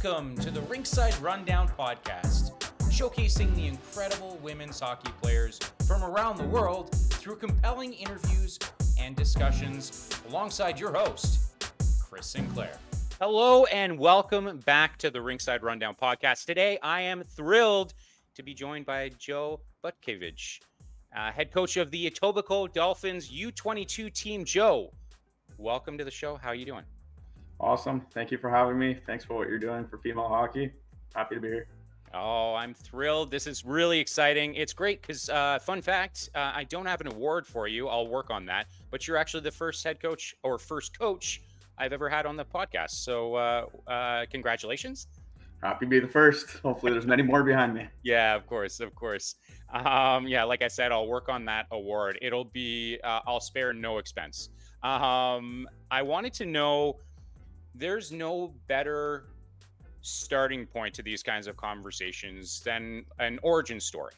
Welcome to the Rinkside Rundown podcast, showcasing the incredible women's hockey players from around the world through compelling interviews and discussions alongside your host, Chris Sinclair. Hello and welcome back to the Rinkside Rundown podcast. Today, I am thrilled to be joined by Joe Butkevich, head coach of the Etobicoke Dolphins U22 team. Joe, welcome to the show. How are you doing? Awesome. Thank you for having me. Thanks for what you're doing for female hockey. Happy to be here. Oh, I'm thrilled. This is really exciting. It's great because, fun fact, I don't have an award for you. I'll work on that. But you're actually the first head coach or first coach I've ever had on the podcast. So congratulations. Happy to be the first. Hopefully there's many more behind me. Yeah, of course. Yeah, like I said, I'll work on that award. It'll be, I'll spare no expense. I wanted to know, there's no better starting point to these kinds of conversations than an origin story,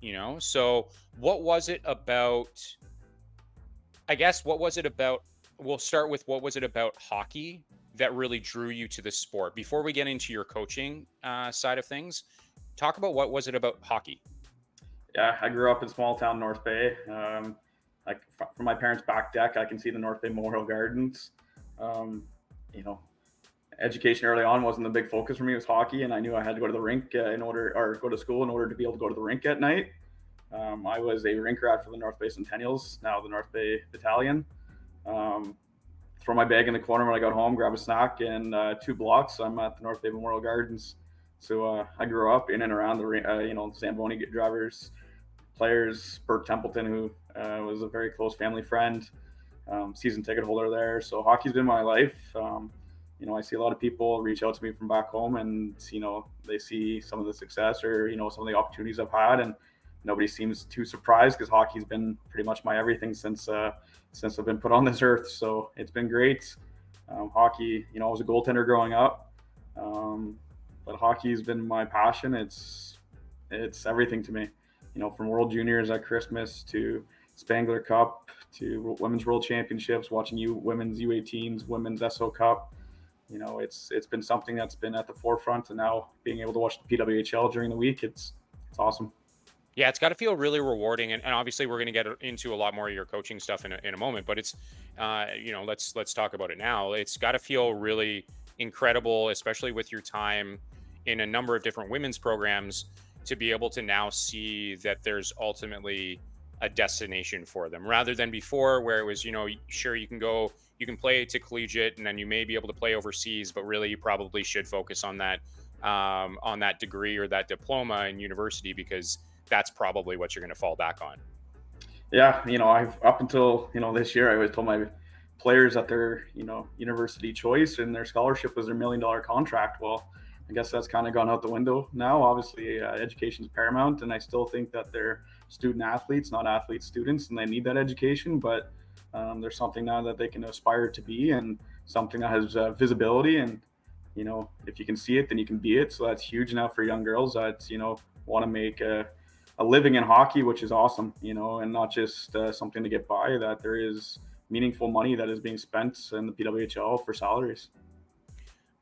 you know? So what was it about, we'll start with what was it about hockey that really drew you to the sport? Before we get into your coaching side of things, talk about what was it about hockey? Yeah, I grew up in small town North Bay. Like from my parents' back deck, I can see the North Bay Memorial Gardens. Education early on wasn't the big focus for me. It was hockey, and I knew I had to go to the rink go to school in order to be able to go to the rink at night. I was a rink rat for the North Bay Centennials, now the North Bay Battalion. Throw my bag in the corner when I got home, grab a snack, and 2 blocks, I'm at the North Bay Memorial Gardens. So I grew up in and around the Zamboni drivers, players, Bert Templeton, who was a very close family friend, season ticket holder there. So hockey's been my life. I see a lot of people reach out to me from back home and, they see some of the success or, some of the opportunities I've had, and nobody seems too surprised because hockey's been pretty much my everything since I've been put on this earth. So it's been great. Hockey, I was a goaltender growing up, but hockey's been my passion. It's everything to me, from World Juniors at Christmas to Spangler Cup to Women's World Championships, watching women's U18s, Women's SO Cup. It's been something that's been at the forefront, and now being able to watch the PWHL during the week, it's awesome. Yeah, it's got to feel really rewarding, and obviously we're going to get into a lot more of your coaching stuff in a moment. But it's, let's talk about it now. It's got to feel really incredible, especially with your time in a number of different women's programs, to be able to now see that there's ultimately a destination for them, rather than before where it was, sure, you can play to collegiate, and then you may be able to play overseas, but really you probably should focus on that degree or that diploma in university, because that's probably what you're going to fall back on. Yeah, I've up until this year, I always told my players that their university choice and their scholarship was their $1 million contract. Well, I guess that's kind of gone out the window now. Obviously, education is paramount, and I still think that they're student athletes, not athlete students, and they need that education. But there's something now that they can aspire to be, and something that has visibility. And if you can see it, then you can be it. So that's huge now for young girls that want to make a living in hockey, which is awesome. And not just something to get by. That there is meaningful money that is being spent in the PWHL for salaries.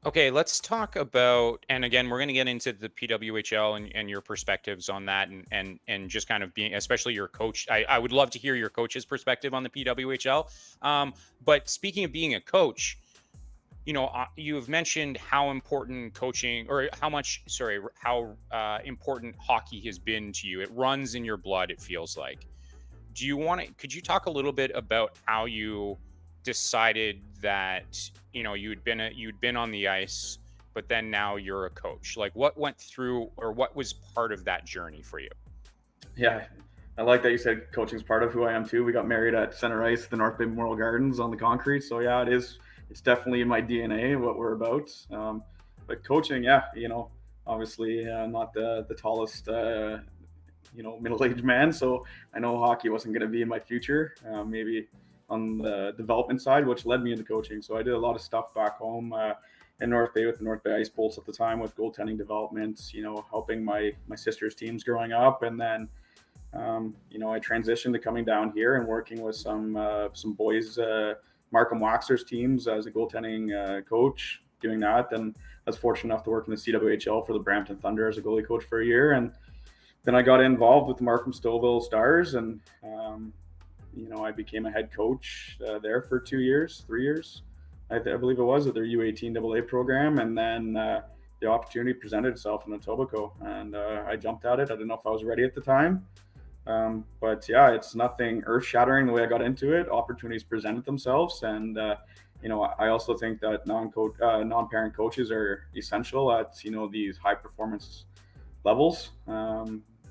Okay, let's talk about, and again, we're going to get into the PWHL and your perspectives on that, and just kind of being, especially your coach. I would love to hear your coach's perspective on the PWHL. But speaking of being a coach, you've mentioned how important coaching, or how important hockey has been to you. It runs in your blood, it feels like. Could you talk a little bit about how you decided that you'd been on the ice, but then now you're a coach? Like, what went through, or what was part of that journey for you? Yeah, I like that you said coaching's part of who I am too. We got married at center ice, the North Bay Memorial Gardens on the concrete. So yeah, it's definitely in my DNA what we're about. But coaching, yeah, obviously not the tallest middle-aged man, so I know hockey wasn't going to be in my future. Maybe on the development side, which led me into coaching. So I did a lot of stuff back home in North Bay with the North Bay Ice Bolts at the time, with goaltending development, helping my sister's teams growing up. And then, I transitioned to coming down here and working with some boys, Markham Waxers teams as a goaltending coach, doing that. Then I was fortunate enough to work in the CWHL for the Brampton Thunder as a goalie coach for a year, and then I got involved with the Markham Stouffville Stars, and I became a head coach there for 2 years, 3 years, I believe it was, at their U18 AA program, and then the opportunity presented itself in Etobicoke, and I jumped at it. I didn't know if I was ready at the time, but yeah, it's nothing earth-shattering the way I got into it. Opportunities presented themselves, and I also think that non-parent coaches are essential at these high performance levels.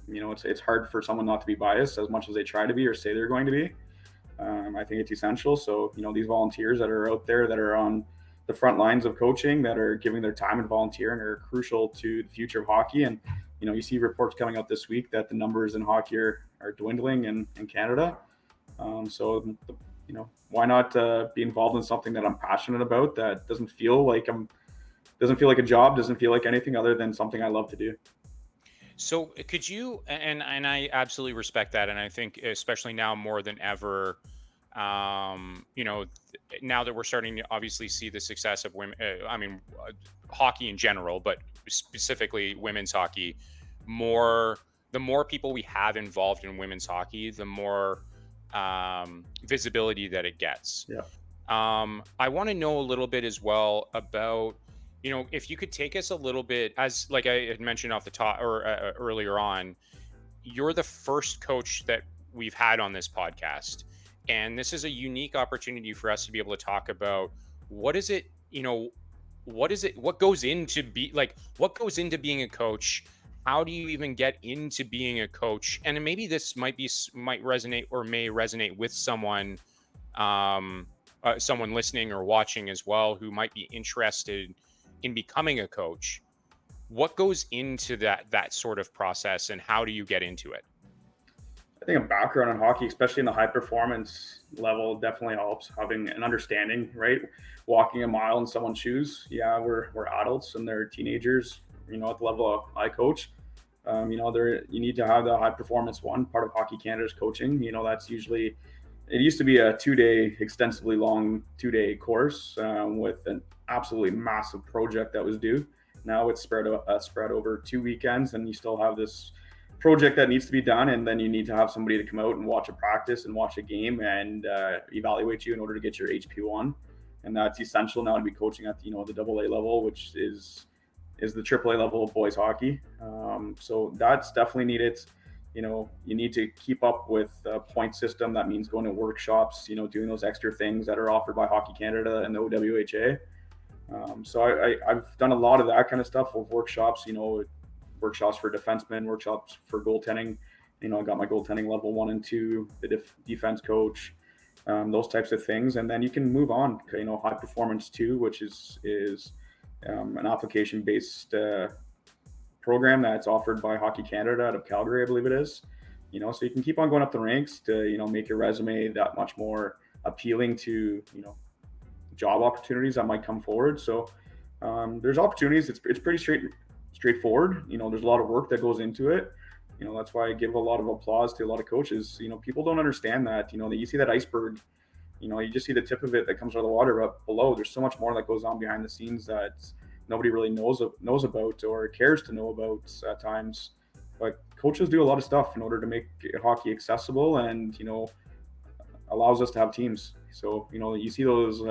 It's hard for someone not to be biased as much as they try to be or say they're going to be. I think it's essential. So these volunteers that are out there that are on the front lines of coaching, that are giving their time and volunteering, are crucial to the future of hockey. And you see reports coming out this week that the numbers in hockey are dwindling in Canada. Why not be involved in something that I'm passionate about, that doesn't feel like a job, doesn't feel like anything other than something I love to do. So could you, and I absolutely respect that, and I think especially now more than ever, now that we're starting to obviously see the success of women, hockey in general, but specifically women's hockey, the more people we have involved in women's hockey, the more visibility that it gets. Yeah. I want to know a little bit as well about, if you could take us a little bit, as like I had mentioned off the top or earlier on, you're the first coach that we've had on this podcast. And this is a unique opportunity for us to be able to talk about what goes into what goes into being a coach? How do you even get into being a coach? And maybe this might resonate or may resonate with someone, someone listening or watching as well, who might be interested in becoming a coach. What goes into that sort of process, and how do you get into it? I think a background in hockey, especially in the high performance level, definitely helps. Having an understanding, right? Walking a mile in someone's shoes. Yeah, we're adults and they're teenagers, at the level I coach. You need to have the high performance one. Part of Hockey Canada's coaching. That's usually, it used to be a 2-day, extensively long 2-day course with an absolutely massive project that was due. Now it's spread over 2 weekends, and you still have this project that needs to be done, and then you need to have somebody to come out and watch a practice and watch a game and evaluate you in order to get your HP1. And that's essential now to be coaching at the AA level, which is the AAA level of boys hockey. So that's definitely needed. You need to keep up with the point system. That means going to workshops, doing those extra things that are offered by Hockey Canada and the OWHA. So I've done a lot of that kind of stuff with workshops, workshops for defensemen, workshops for goaltending. I got my goaltending level 1 and 2, the defense coach, those types of things. And then you can move on, high performance 2, which is an application-based program that's offered by Hockey Canada out of Calgary, I believe it is. So you can keep on going up the ranks to, make your resume that much more appealing to, job opportunities that might come forward. So there's opportunities. It's pretty straightforward. There's a lot of work that goes into it. That's why I give a lot of applause to a lot of coaches. People don't understand that, that you see that iceberg, you just see the tip of it that comes out of the water, but below there's so much more that goes on behind the scenes that nobody really knows about or cares to know about at times. But coaches do a lot of stuff in order to make hockey accessible and, allows us to have teams. So, you see those,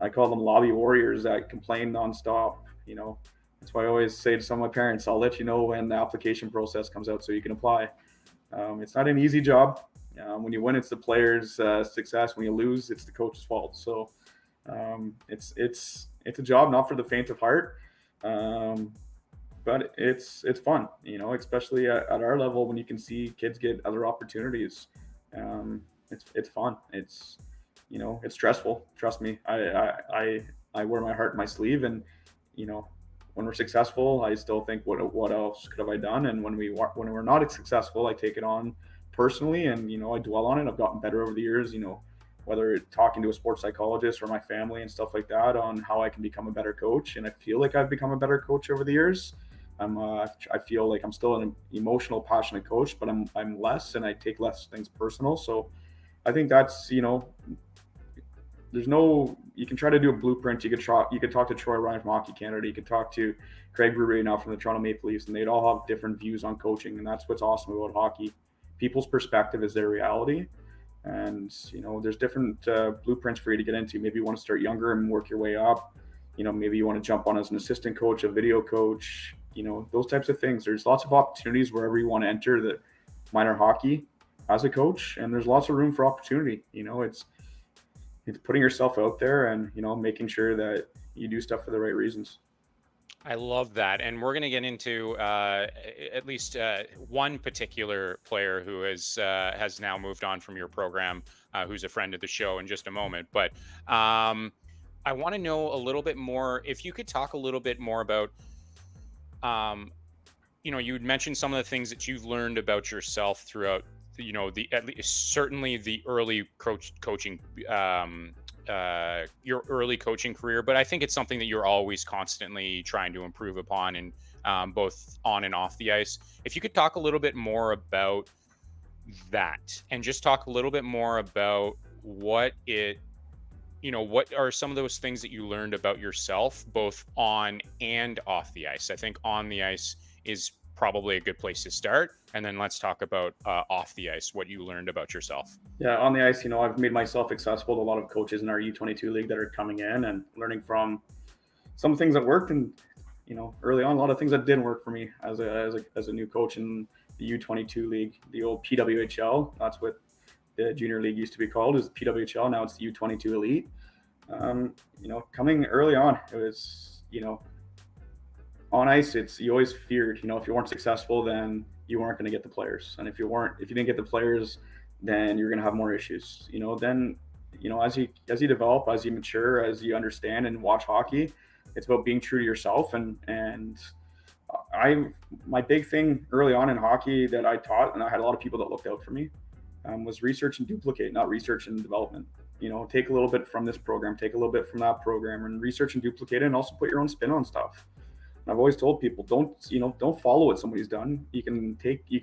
I call them lobby warriors that complain nonstop. That's why I always say to some of my parents, I'll let you know when the application process comes out so you can apply. It's not an easy job. When you win, it's the player's success. When you lose, it's the coach's fault. So it's a job not for the faint of heart, but it's fun. Especially at our level when you can see kids get other opportunities. It's fun. It's stressful. Trust me. I wear my heart in my sleeve, and when we're successful, I still think what else could have I done? And when we're not successful, I take it on personally, and I dwell on it. I've gotten better over the years. Whether talking to a sports psychologist or my family and stuff like that on how I can become a better coach, and I feel like I've become a better coach over the years. I feel like I'm still an emotional, passionate coach, but I'm less, and I take less things personal. So I think that's there's no you can try to do a blueprint. You could talk to Troy Ryan from Hockey Canada. You could talk to Craig Berube now from the Toronto Maple Leafs, and they'd all have different views on coaching, and that's what's awesome about hockey. People's perspective is their reality, and there's different blueprints for you to get into. Maybe you want to start younger and work your way up. Maybe you want to jump on as an assistant coach, a video coach. Those types of things. There's lots of opportunities wherever you want to enter the minor hockey as a coach, and there's lots of room for opportunity. It's putting yourself out there and making sure that you do stuff for the right reasons. I love that, and we're going to get into at least one particular player who has now moved on from your program, who's a friend of the show, in just a moment. But I want to know a little bit more. If you could talk a little bit more about, you'd mentioned some of the things that you've learned about yourself throughout, the at least certainly the early coaching. Your early coaching career, but I think it's something that you're always constantly trying to improve upon, and both on and off the ice. If you could talk a little bit more about that, and just talk a little bit more about what are some of those things that you learned about yourself, both on and off the ice. I think on the ice is probably a good place to start, and then let's talk about off the ice, what you learned about yourself. Yeah, on the ice, I've made myself accessible to a lot of coaches in our U22 league that are coming in and learning from some things that worked, and early on a lot of things that didn't work for me as a new coach in the U22 league, the old PWHL. That's what the junior league used to be called, is PWHL. Now it's the U22 Elite. Coming early on, it was on ice, you always feared, if you weren't successful, then you weren't going to get the players. And if you didn't get the players, then you're going to have more issues. Then, as you develop, as you mature, as you understand and watch hockey, it's about being true to yourself. And my big thing early on in hockey that I taught, and I had a lot of people that looked out for me, was research and duplicate, not research and development. Take a little bit from this program, take a little bit from that program, and research and duplicate it, and also put your own spin on stuff. I've always told people, don't follow what somebody's done. You can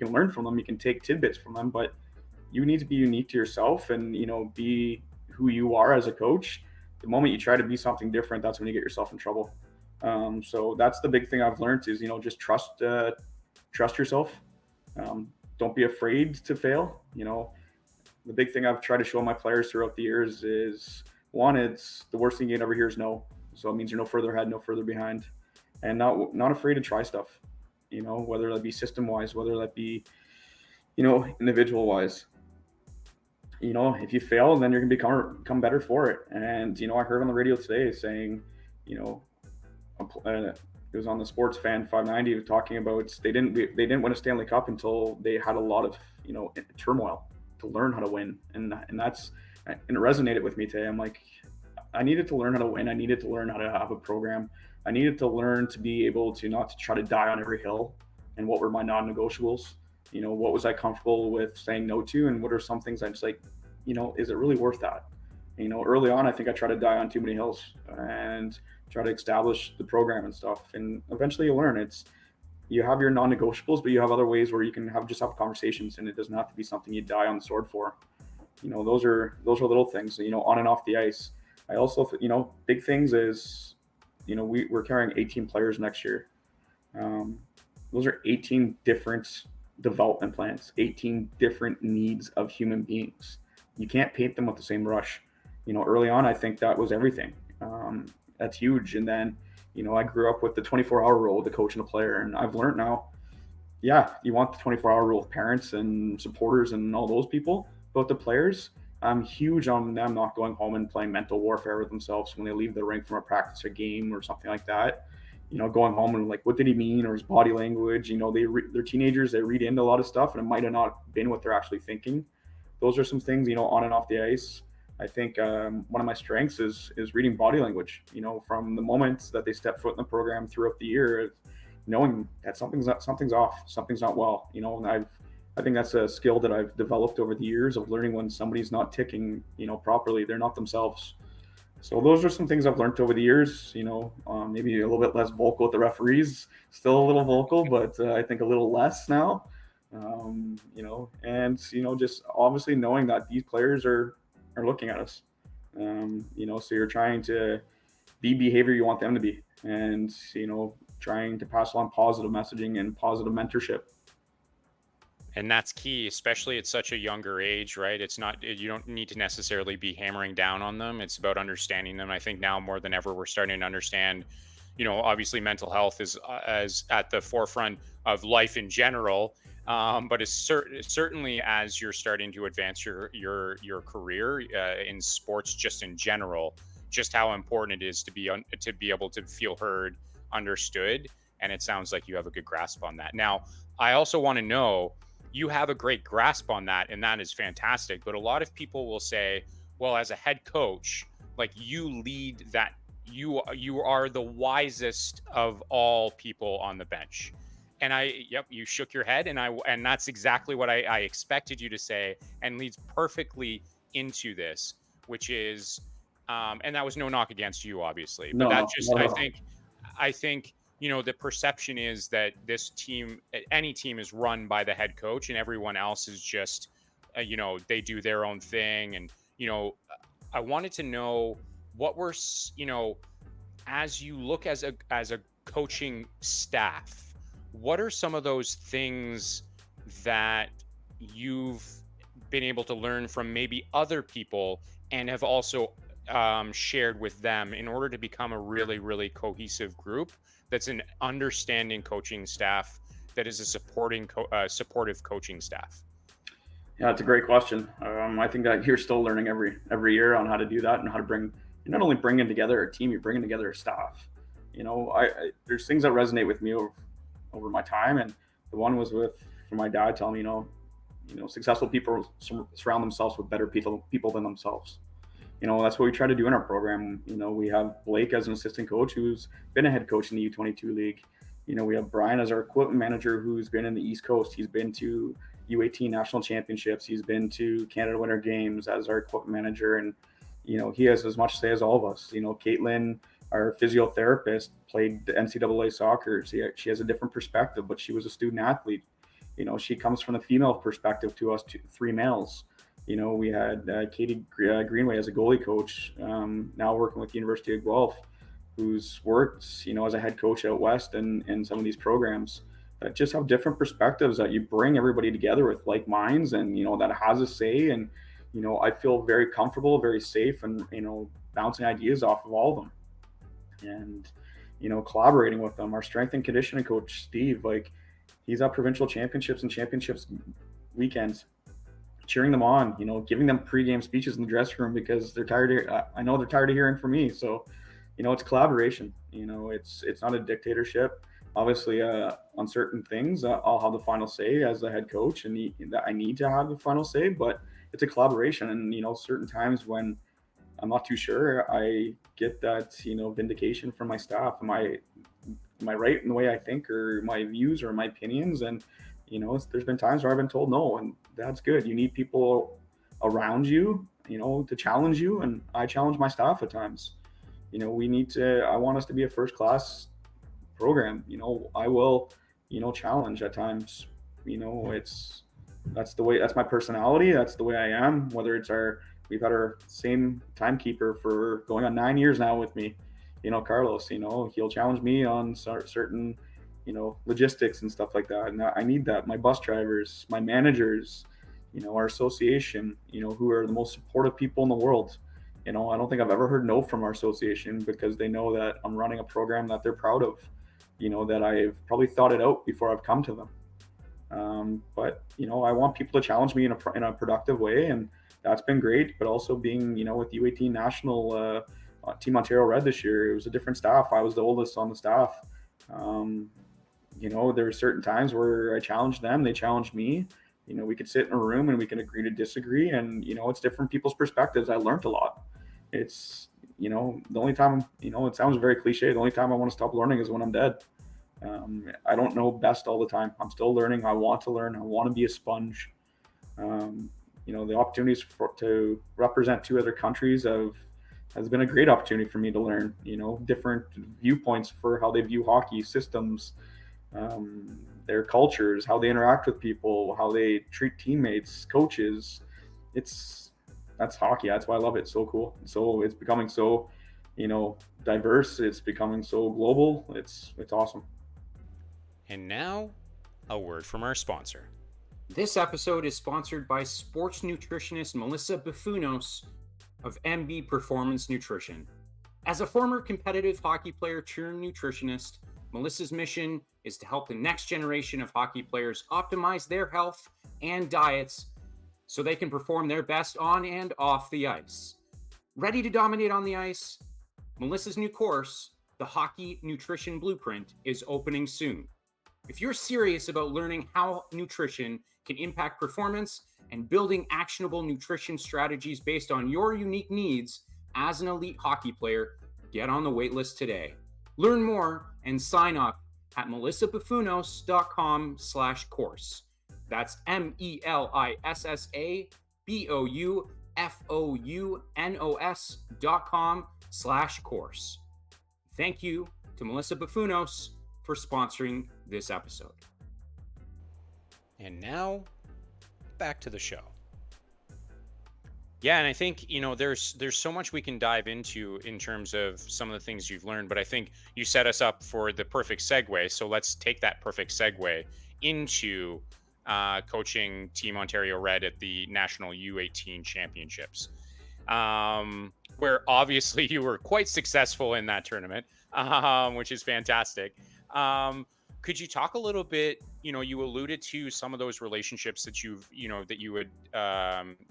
learn from them. You can take tidbits from them, but you need to be unique to yourself and, be who you are as a coach. The moment you try to be something different, that's when you get yourself in trouble. So that's the big thing I've learned is, just trust yourself. Don't be afraid to fail. The big thing I've tried to show my players throughout the years is, one, it's the worst thing you can ever hear is no. So it means you're no further ahead, no further behind. And not afraid to try stuff, whether that be system wise, whether that be, individual wise. If you fail, then you're gonna become better for it. And I heard on the radio today saying, it was on the Sports Fan 590 talking about they didn't win a Stanley Cup until they had a lot of turmoil to learn how to win, and it resonated with me today. I'm like, I needed to learn how to win. I needed to learn how to have a program. I needed to learn to be able to not to try to die on every hill, and what were my non-negotiables. What was I comfortable with saying no to, and what are some things I'm just like, is it really worth that? Early on, I think I tried to die on too many hills and try to establish the program and stuff. And eventually you learn you have your non-negotiables, but you have other ways where you can have conversations, and it doesn't have to be something you die on the sword for. Those are little things, on and off the ice. I also, big things is, we're carrying 18 players next year. Those are 18 different development plans, 18 different needs of human beings. You can't paint them with the same brush. Early on, I think that was everything. That's huge. And then, I grew up with the 24-hour rule with the coach and the player. And I've learned now, yeah, you want the 24-hour rule with parents and supporters and all those people, but the players, I'm huge on them not going home and playing mental warfare with themselves when they leave the rink from a practice or game or something like that. Going home and like, what did he mean? Or his body language, they're teenagers, they read into a lot of stuff, and it might have not been what they're actually thinking. Those are some things, on and off the ice. I think one of my strengths is reading body language, from the moments that they step foot in the program throughout the year, knowing that something's off, something's not well, and I think that's a skill that I've developed over the years of learning when somebody's not ticking, properly, they're not themselves. So those are some things I've learned over the years, maybe a little bit less vocal with the referees, still a little vocal, but I think a little less now, and, just obviously knowing that these players are looking at us. So you're trying to be behavior you want them to be, and trying to pass along positive messaging and positive mentorship. And that's key, especially at such a younger age, right? It's not, you don't need to necessarily be hammering down on them. It's about understanding them. I think now more than ever, we're starting to understand, obviously mental health is as at the forefront of life in general. But it's certainly as you're starting to advance your career in sports, just in general, just how important it is to to be able to feel heard, understood, and it sounds like you have a good grasp on that. Now, I also want to know, you have a great grasp on that, and that is fantastic, but a lot of people will say, well, as a head coach, like, you lead that, you are the wisest of all people on the bench. And yep, you shook your head, and that's exactly what I expected you to say, and leads perfectly into this, which is, and that was no knock against you, obviously, but No, that no, just, not at I all. think, I think the perception is that this team, any team, is run by the head coach, and everyone else is just, they do their own thing. And, I wanted to know, what were, as you look as a coaching staff, what are some of those things that you've been able to learn from maybe other people, and have also shared with them, in order to become a really, really cohesive group that's an understanding coaching staff, that is a supportive coaching staff? Yeah, it's a great question. I think that you're still learning every year on how to do that, and how to bring, you're not only bringing together a team, you're bringing together a staff. I there's things that resonate with me over my time, and the one was with from my dad telling me, successful people surround themselves with better people than themselves. That's what we try to do in our program. We have Blake as an assistant coach who's been a head coach in the U22 league. We have Brian as our equipment manager who's been in the East Coast. He's been to U18 national championships. He's been to Canada Winter Games as our equipment manager. And, he has as much say as all of us. Caitlin, our physiotherapist, played NCAA soccer. She has a different perspective, but she was a student athlete. She comes from the female perspective to us, three males. We had Katie Greenway as a goalie coach, now working with the University of Guelph, who's worked, as a head coach out west and some of these programs that just have different perspectives, that you bring everybody together with like minds, and, that has a say. And, I feel very comfortable, very safe, and, bouncing ideas off of all of them, and, collaborating with them. Our strength and conditioning coach, Steve, like, he's at provincial championships and championships weekends, cheering them on, giving them pregame speeches in the dressing room because they're tired. I know they're tired of hearing from me. So, it's collaboration. It's not a dictatorship. Obviously, on certain things, I'll have the final say as the head coach, and that I need to have the final say. But it's a collaboration, and certain times when I'm not too sure, I get that vindication from my staff. Am I right in the way I think, or my views, or my opinions? And there's been times where I've been told no, and that's good. You need people around you, to challenge you, and I challenge my staff at times. We need to. I want us to be a first class program. I will, challenge at times. It's that's the way. That's my personality. That's the way I am. Whether it's we've had our same timekeeper for going on 9 years now with me. Carlos. He'll challenge me on certain, logistics and stuff like that. And I need that. My bus drivers, my managers, our association, who are the most supportive people in the world. I don't think I've ever heard no from our association, because they know that I'm running a program that they're proud of, that I've probably thought it out before I've come to them. But I want people to challenge me in a productive way, and that's been great. But also being, with U18 national Team Ontario Red this year, it was a different staff. I was the oldest on the staff. Um, there were certain times where I challenged them, they challenged me. We could sit in a room and we can agree to disagree, and it's different people's perspectives. I learned a lot. It's the only time, it sounds very cliche. The only time I want to stop learning is when I'm dead. I don't know best all the time. I'm still learning. I want to learn. I want to be a sponge. The opportunities to represent two other countries has been a great opportunity for me to learn. Different viewpoints for how they view hockey systems, their cultures, how they interact with people, how they treat teammates, coaches. It's that's hockey. That's why I love it. It's so cool. So it's becoming so, diverse. It's becoming so global. It's awesome. And now, a word from our sponsor. This episode is sponsored by sports nutritionist Melissa Buffunos of MB Performance Nutrition. As a former competitive hockey player turned nutritionist, Melissa's mission is to help the next generation of hockey players optimize their health and diets so they can perform their best on and off the ice. Ready to dominate on the ice? Melissa's new course, The Hockey Nutrition Blueprint, is opening soon. If you're serious about learning how nutrition can impact performance and building actionable nutrition strategies based on your unique needs as an elite hockey player, get on the waitlist today. Learn more and sign up at melissabuffunos.com/course. That's melissabuffunos.com/course. Thank you to Melissa Buffunos for sponsoring this episode. And now, back to the show. Yeah, and I think, there's so much we can dive into in terms of some of the things you've learned, but I think you set us up for the perfect segue. So let's take that perfect segue into coaching Team Ontario Red at the National U18 Championships, where obviously you were quite successful in that tournament, which is fantastic. Could you talk a little bit, you alluded to some of those relationships that that you had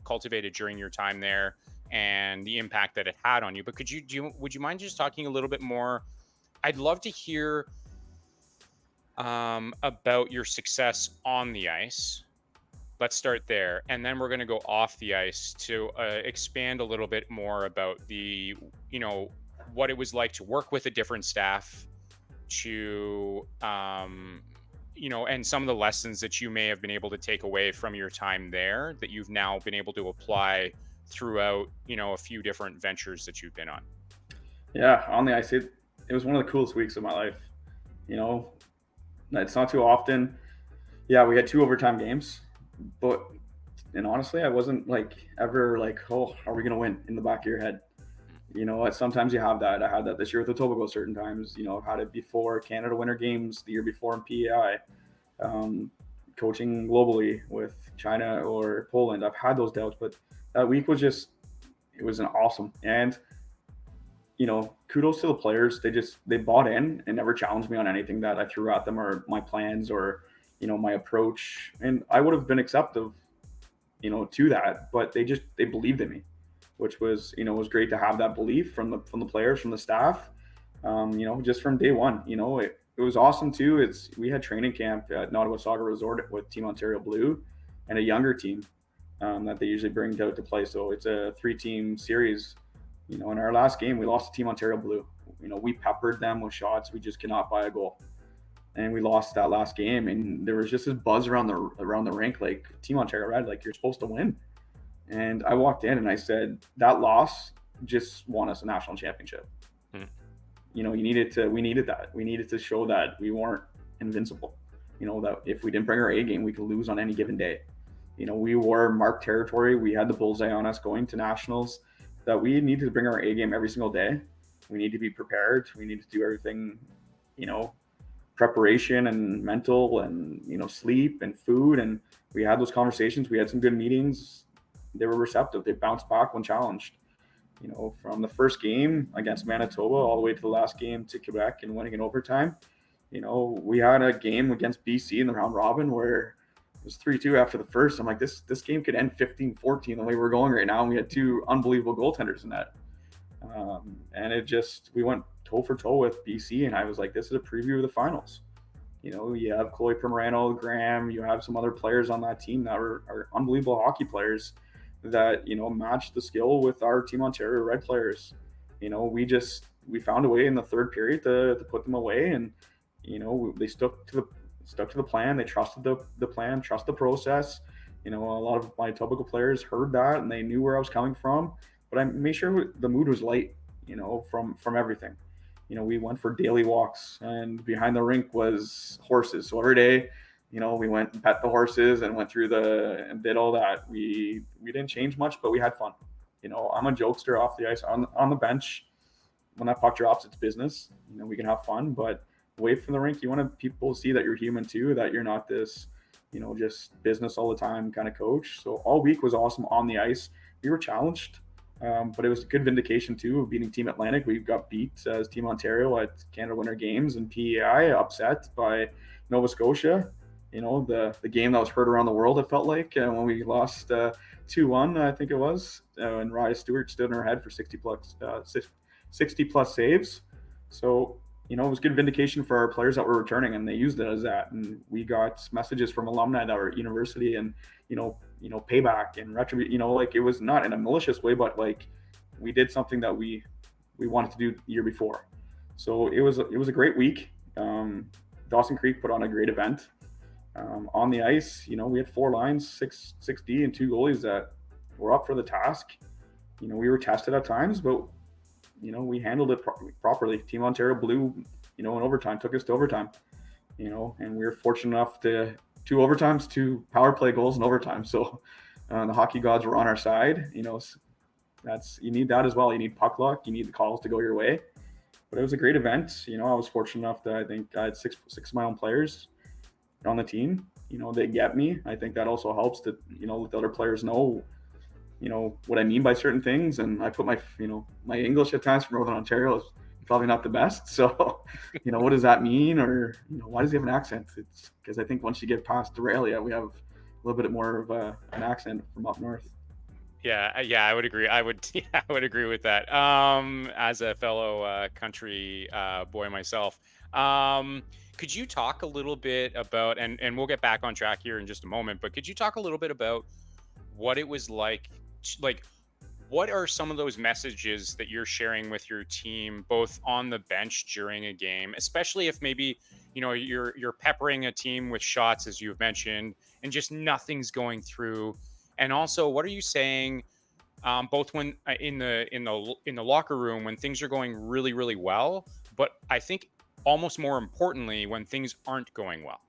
cultivated during your time there and the impact that it had on you, but would you mind just talking a little bit more? I'd love to hear about your success on the ice. Let's start there. And then we're going to go off the ice to expand a little bit more about the, what it was like to work with a different staff, to and some of the lessons that you may have been able to take away from your time there that you've now been able to apply throughout a few different ventures that you've been on. Yeah, on the ice, it was one of the coolest weeks of my life. It's not too often. Yeah, we had 2 overtime games, and honestly, I wasn't ever oh, are we gonna win in the back of your head? Sometimes you have that. I had that this year with Etobicoke certain times. I've had it before Canada Winter Games, the year before in PEI, coaching globally with China or Poland. I've had those doubts, but that week was it was an awesome. And, kudos to the players. They bought in and never challenged me on anything that I threw at them or my plans or, my approach. And I would have been acceptive, to that, but they believed in me, which was, was great to have that belief from the players, from the staff, just from day one. It was awesome too. We had training camp at Nottawasaga Resort with Team Ontario Blue and a younger team that they usually bring out to play. So it's a 3-team series. In our last game, we lost to Team Ontario Blue. We peppered them with shots. We just cannot buy a goal. And we lost that last game. And there was just this buzz around the rink, like Team Ontario Red, like you're supposed to win. And I walked in and I said, that loss just won us a national championship. We needed that. We needed to show that we weren't invincible. That if we didn't bring our A game, we could lose on any given day. We were marked territory. We had the bullseye on us going to nationals, that we needed to bring our A game every single day. We need to be prepared. We need to do everything, preparation and mental and, sleep and food. And we had those conversations. We had some good meetings. They were receptive. They bounced back when challenged. From the first game against Manitoba all the way to the last game to Quebec and winning in overtime. We had a game against BC in the round robin where it was 3-2 after the first. I'm like, this game could end 15-14 the way we're going right now. And we had 2 unbelievable goaltenders in that. And we went toe for toe with BC. And I was like, this is a preview of the finals. You have Chloe Primerano, Graham, you have some other players on that team that are unbelievable hockey players that, match the skill with our Team Ontario Red players. We found a way in the third period to put them away. And, they stuck to the plan. They trusted the plan, trust the process. A lot of my Etobicoke players heard that and they knew where I was coming from, but I made sure the mood was light, from everything. We went for daily walks and behind the rink was horses. So every day, we went and pet the horses and went through and did all that. We didn't change much, but we had fun. I'm a jokester off the ice. On the bench, when that puck drops, it's business. We can have fun, but away from the rink, you want people to see that you're human too, that you're not this, just business all the time kind of coach. So all week was awesome on the ice. We were challenged, but it was a good vindication too of beating Team Atlantic. We got beat as Team Ontario at Canada Winter Games, and PEI upset by Nova Scotia. The game that was heard around the world, it felt like, when we lost 2-1, I think it was, and Raya Stewart stood in her head for 60 plus saves. So, it was good vindication for our players that were returning, and they used it as that. And we got messages from alumni that were at university, and, payback and retribution, like, it was not in a malicious way, but like we did something that we wanted to do the year before. So it was a great week. Dawson Creek put on a great event. On the ice, we had 4 lines, 6D and 2 goalies that were up for the task. We were tested at times, but we handled it properly. Team Ontario blew, in overtime, took us to overtime, and we were fortunate enough to 2 overtimes, 2 power play goals in overtime. So the hockey gods were on our side. You need that as well. You need puck luck. You need the calls to go your way. But it was a great event. I was fortunate enough that I think I had six of my own players on the team. They get me. I think that also helps to, let the other players know, what I mean by certain things. And I put my English at times from Northern Ontario is probably not the best. So, what does that mean? Or, why does he have an accent? It's because I think once you get past Aurelia, we have a little bit more of an accent from up north. Yeah, I would agree. I would agree with that. As a fellow country boy myself, could you talk a little bit about, and we'll get back on track here in just a moment, but could you talk a little bit about what it was like what are some of those messages that you're sharing with your team, both on the bench during a game, especially if maybe, you're peppering a team with shots, as you've mentioned, and just nothing's going through. And also, what are you saying, both when in the locker room when things are going really, really well, but I think almost more importantly when things aren't going well?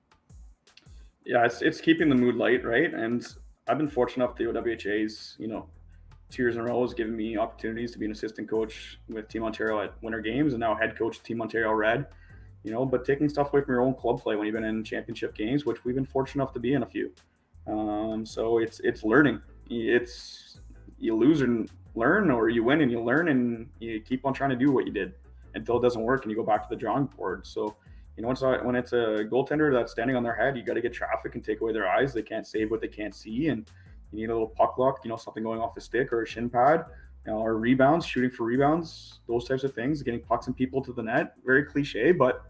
Yeah, it's keeping the mood light, right? And I've been fortunate enough the OWHA's, 2 years in a row has given me opportunities to be an assistant coach with Team Ontario at Winter Games, and now head coach Team Ontario Red. But taking stuff away from your own club play when you've been in championship games, which we've been fortunate enough to be in a few. So it's learning. It's you lose and learn, or you win and you learn, and you keep on trying to do what you did until it doesn't work, and you go back to the drawing board. So when it's a goaltender that's standing on their head, you got to get traffic and take away their eyes. They can't save what they can't see, and you need a little puck luck, something going off the stick or a shin pad, or rebounds, shooting for rebounds, those types of things, getting pucks and people to the net. Very cliche, but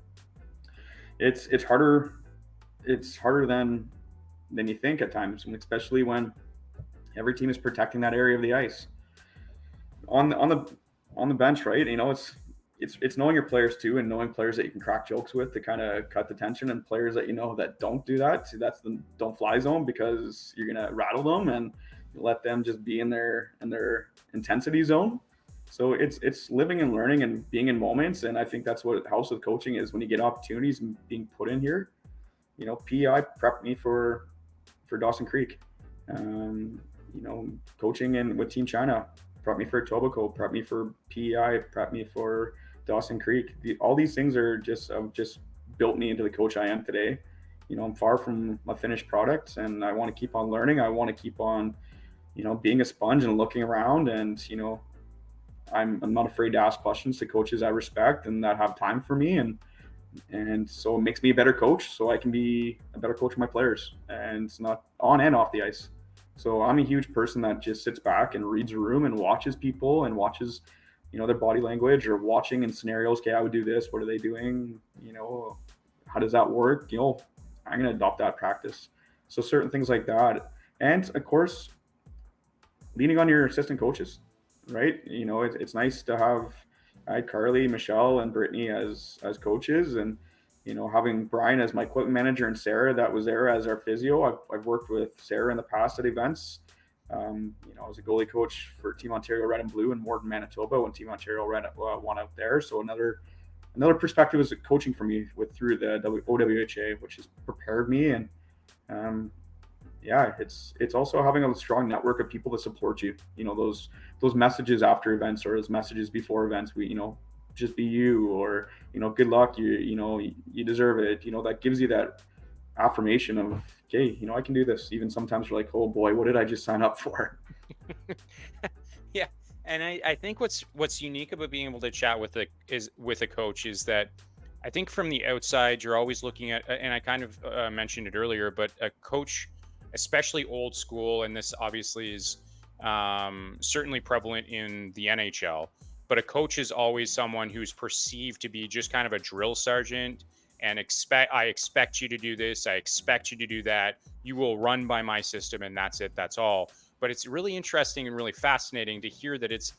it's harder. It's harder than you think at times, and especially when every team is protecting that area of the ice. On the bench, right? It's knowing your players too, and knowing players that you can crack jokes with to kind of cut the tension, and players that that don't do that. So that's the don't fly zone, because you're gonna rattle them and let them just be in their intensity zone. So it's living and learning and being in moments, and I think that's what helps with coaching is when you get opportunities and being put in here. PEI prepped me for Dawson Creek. Coaching and with Team China prepped me for Etobicoke, prepped me for PEI, prepped me for Dawson Creek. All these things are just built me into the coach I am today. I'm far from a finished product, and I want to keep on learning. I want to keep on, being a sponge and looking around, and I'm not afraid to ask questions to coaches I respect and that have time for me, and so it makes me a better coach, so I can be a better coach for my players, and it's not on and off the ice. So I'm a huge person that just sits back and reads a room and watches people and watches, their body language, or watching in scenarios. Okay, I would do this. What are they doing? How does that work? I'm going to adopt that practice. So certain things like that. And of course, leaning on your assistant coaches, right? It's nice to have, I had Carly, Michelle, and Brittany as coaches, and having Brian as my equipment manager and Sarah that was there as our physio. I've worked with Sarah in the past at events. I was a goalie coach for Team Ontario Red and Blue in Morden, Manitoba when Team Ontario Red won out there. So another perspective is coaching for me through the OWHA, which has prepared me, and yeah, it's also having a strong network of people that support you. Those messages after events or those messages before events. Just be you, or good luck. You deserve it. That gives you that affirmation of, okay, I can do this. Even sometimes you're like, oh boy, what did I just sign up for? Yeah, and I think what's unique about being able to chat with a coach is that I think from the outside you're always looking at, and I kind of mentioned it earlier, but a coach, especially old school, and this obviously is certainly prevalent in the NHL, but a coach is always someone who's perceived to be just kind of a drill sergeant and I expect you to do this, I expect you to do that, you will run by my system, and that's it, that's all. But it's really interesting and really fascinating to hear that it's,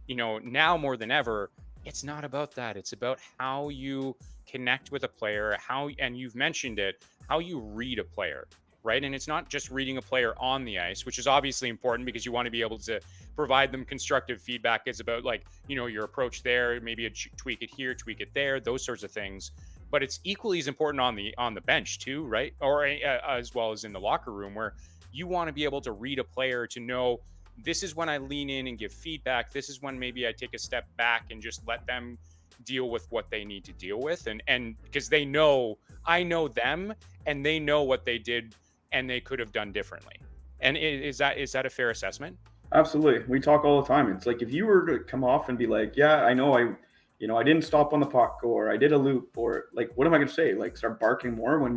now more than ever, it's not about that. It's about how you connect with a player, and you've mentioned it, how you read a player, right? And it's not just reading a player on the ice, which is obviously important because you want to be able to provide them constructive feedback. It's about, like, your approach there, maybe tweak it here, tweak it there, those sorts of things. But it's equally as important on the bench too, right? Or as well as in the locker room, where you want to be able to read a player to know, this is when I lean in and give feedback. This is when maybe I take a step back and just let them deal with what they need to deal with. And because they know, I know them, and they know what they did and they could have done differently. And is that a fair assessment? Absolutely. We talk all the time. It's like, if you were to come off and be like, yeah, I know I didn't stop on the puck, or I did a loop, or like, what am I going to say? Like, start barking more when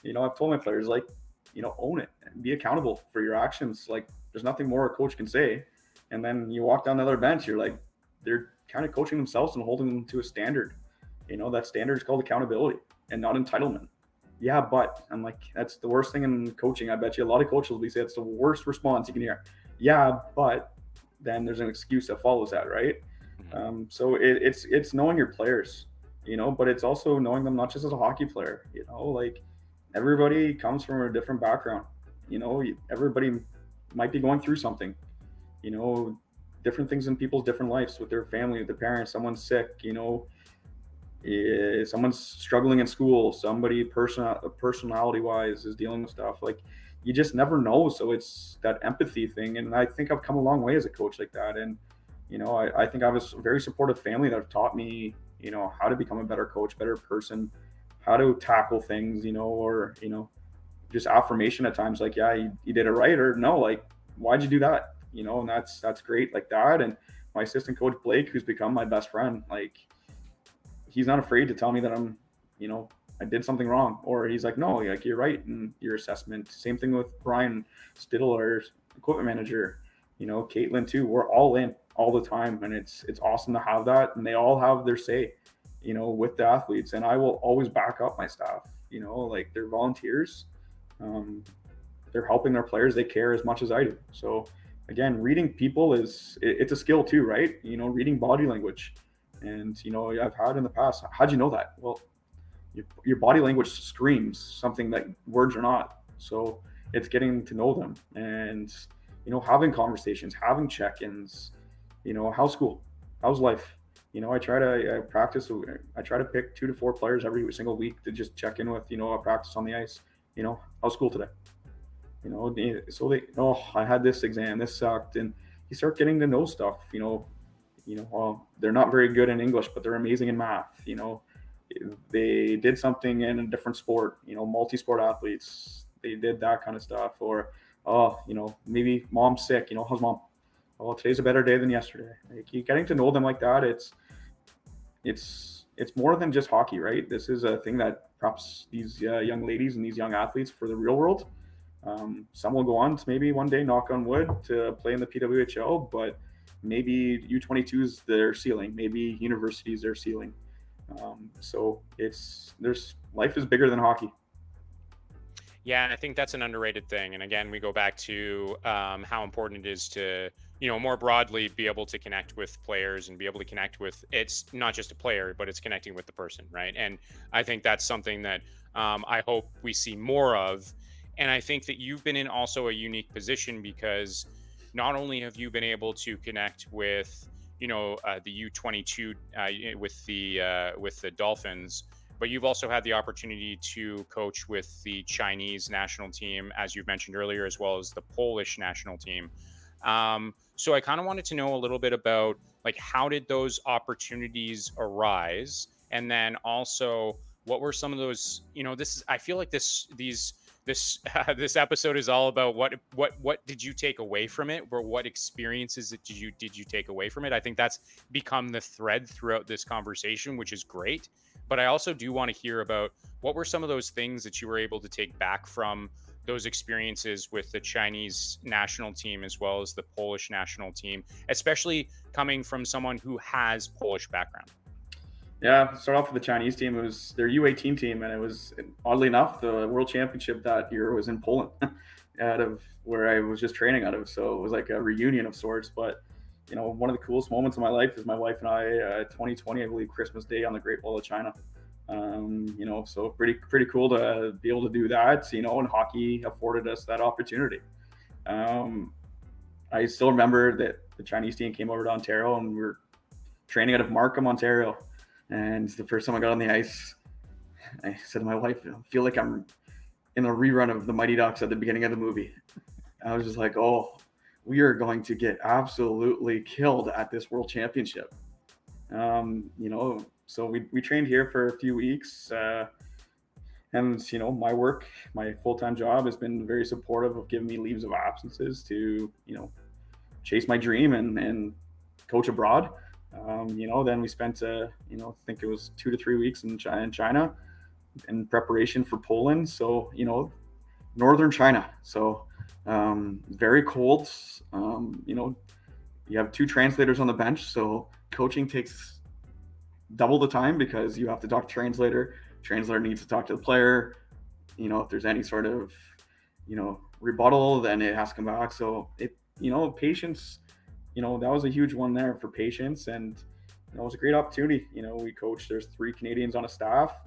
I've told my players, like, own it and be accountable for your actions. Like, there's nothing more a coach can say. And then you walk down the other bench, you're like, they're kind of coaching themselves and holding them to a standard. That standard is called accountability and not entitlement. Yeah, but I'm like, that's the worst thing in coaching. I bet you a lot of coaches will be saying it's the worst response you can hear. Yeah, but then there's an excuse that follows that, right? Mhm. So it's knowing your players, but it's also knowing them not just as a hockey player. Like, everybody comes from a different background. Everybody might be going through something. You know, different things in people's different lives with their family, with their parents. Someone's sick. Someone's struggling in school. Somebody personality wise is dealing with stuff. Like, you just never know. So it's that empathy thing, and I think I've come a long way as a coach like that. And I think I have a very supportive family that have taught me how to become a better coach, better person, how to tackle things, or just affirmation at times, like, yeah, you did it right, or no, like, why'd you do that, and that's great, like that. And my assistant coach Blake, who's become my best friend, like, he's not afraid to tell me that I did something wrong, or he's like, no, like, you're right in your assessment. Same thing with Brian Stittle, our equipment manager, Caitlin too. We're all in all the time, and it's awesome to have that, and they all have their say, with the athletes. And I will always back up my staff, like, they're volunteers. um, they're helping their players. They care as much as I do. So again, reading people it's a skill too, right? Reading body language. And I've had in the past, how'd you know that? Well, your body language screams something that words are not. So it's getting to know them, and having conversations, having check-ins. How's school, how's life. I try to pick 2 to 4 players every single week to just check in with, a practice on the ice. How's school today? So they, oh, I had this exam, this sucked. And you start getting to know stuff. Well, they're not very good in English, but they're amazing in math. They did something in a different sport, multi-sport athletes, they did that kind of stuff. Or, oh, maybe mom's sick, how's mom? Oh, today's a better day than yesterday. Like, you getting to know them like that, it's more than just hockey, right? This is a thing that perhaps these young ladies and these young athletes for the real world. Some will go on to maybe one day, knock on wood, to play in the PWHL, but maybe U22 is their ceiling, maybe universities their ceiling. So there's life is bigger than hockey. Yeah, and I think that's an underrated thing. And again, we go back to how important it is to, more broadly be able to connect with players and be able to connect with, it's not just a player, but it's connecting with the person, right? And I think that's something that I hope we see more of. And I think that you've been in also a unique position because not only have you been able to connect with, the U22 with the Dolphins, but you've also had the opportunity to coach with the Chinese national team, as you've mentioned earlier, as well as the Polish national team. So I kind of wanted to know a little bit about, like, how did those opportunities arise, and then also what were some of those, this is, I feel like this this episode is all about what did you take away from it, or what experiences did you take away from it. I think that's become the thread throughout this conversation, which is great. But I also do want to hear about what were some of those things that you were able to take back from those experiences with the Chinese national team as well as the Polish national team, especially coming from someone who has Polish background. Yeah, start off with the Chinese team. It was their U18 team, and it was, oddly enough, the World Championship that year was in Poland, out of where I was just training out of. So it was like a reunion of sorts. But one of the coolest moments of my life is my wife and I, 2020, I believe, Christmas Day on the Great Wall of China. So pretty cool to be able to do that. And hockey afforded us that opportunity. I still remember that the Chinese team came over to Ontario, and we were training out of Markham, Ontario. And the first time I got on the ice, I said to my wife, I feel like I'm in a rerun of the Mighty Ducks at the beginning of the movie. I was just like, oh, we are going to get absolutely killed at this World Championship. So we trained here for a few weeks. And my full-time job has been very supportive of giving me leaves of absences to, chase my dream and coach abroad. Then we spent, I think it was 2 to 3 weeks in China in preparation for Poland. So, northern China. So, very cold. You have 2 translators on the bench. So coaching takes double the time because you have to talk to translator. Translator needs to talk to the player. If there's any sort of, rebuttal, then it has to come back. So patience, that was a huge one there for patience. And it was a great opportunity. We coached, there's 3 Canadians on a staff,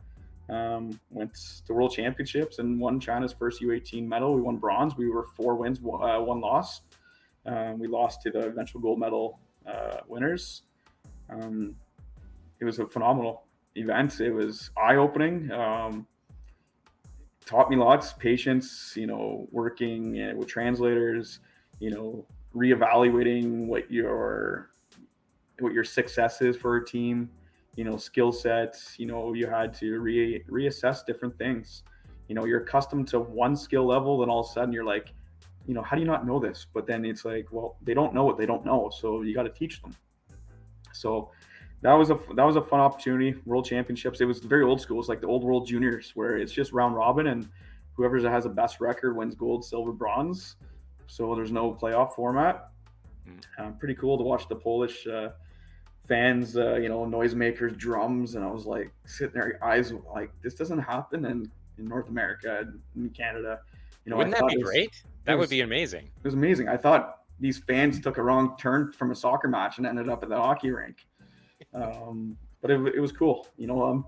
went to World Championships and won China's first U18 medal. We won bronze. We were 4 wins, 1 loss. We lost to the eventual gold medal winners. It was a phenomenal event. It was eye-opening. Taught me lots, patience, working with translators, reevaluating what your success is for a team, skill sets. You had to reassess different things. You're accustomed to one skill level, then all of a sudden you're like, how do you not know this? But then it's like, well, they don't know what they don't know, so you got to teach them. So that was a fun opportunity. World Championships. It was very old school. It's like the old World Juniors, where it's just round robin, and whoever has the best record wins gold, silver, bronze. So there's no playoff format. Pretty cool to watch the Polish fans, noisemakers, drums, and I was like sitting there, eyes like, this doesn't happen in North America, in Canada. Wouldn't that be great? That would be amazing. It was amazing. I thought these fans took a wrong turn from a soccer match and ended up at the hockey rink. But it was cool. I'm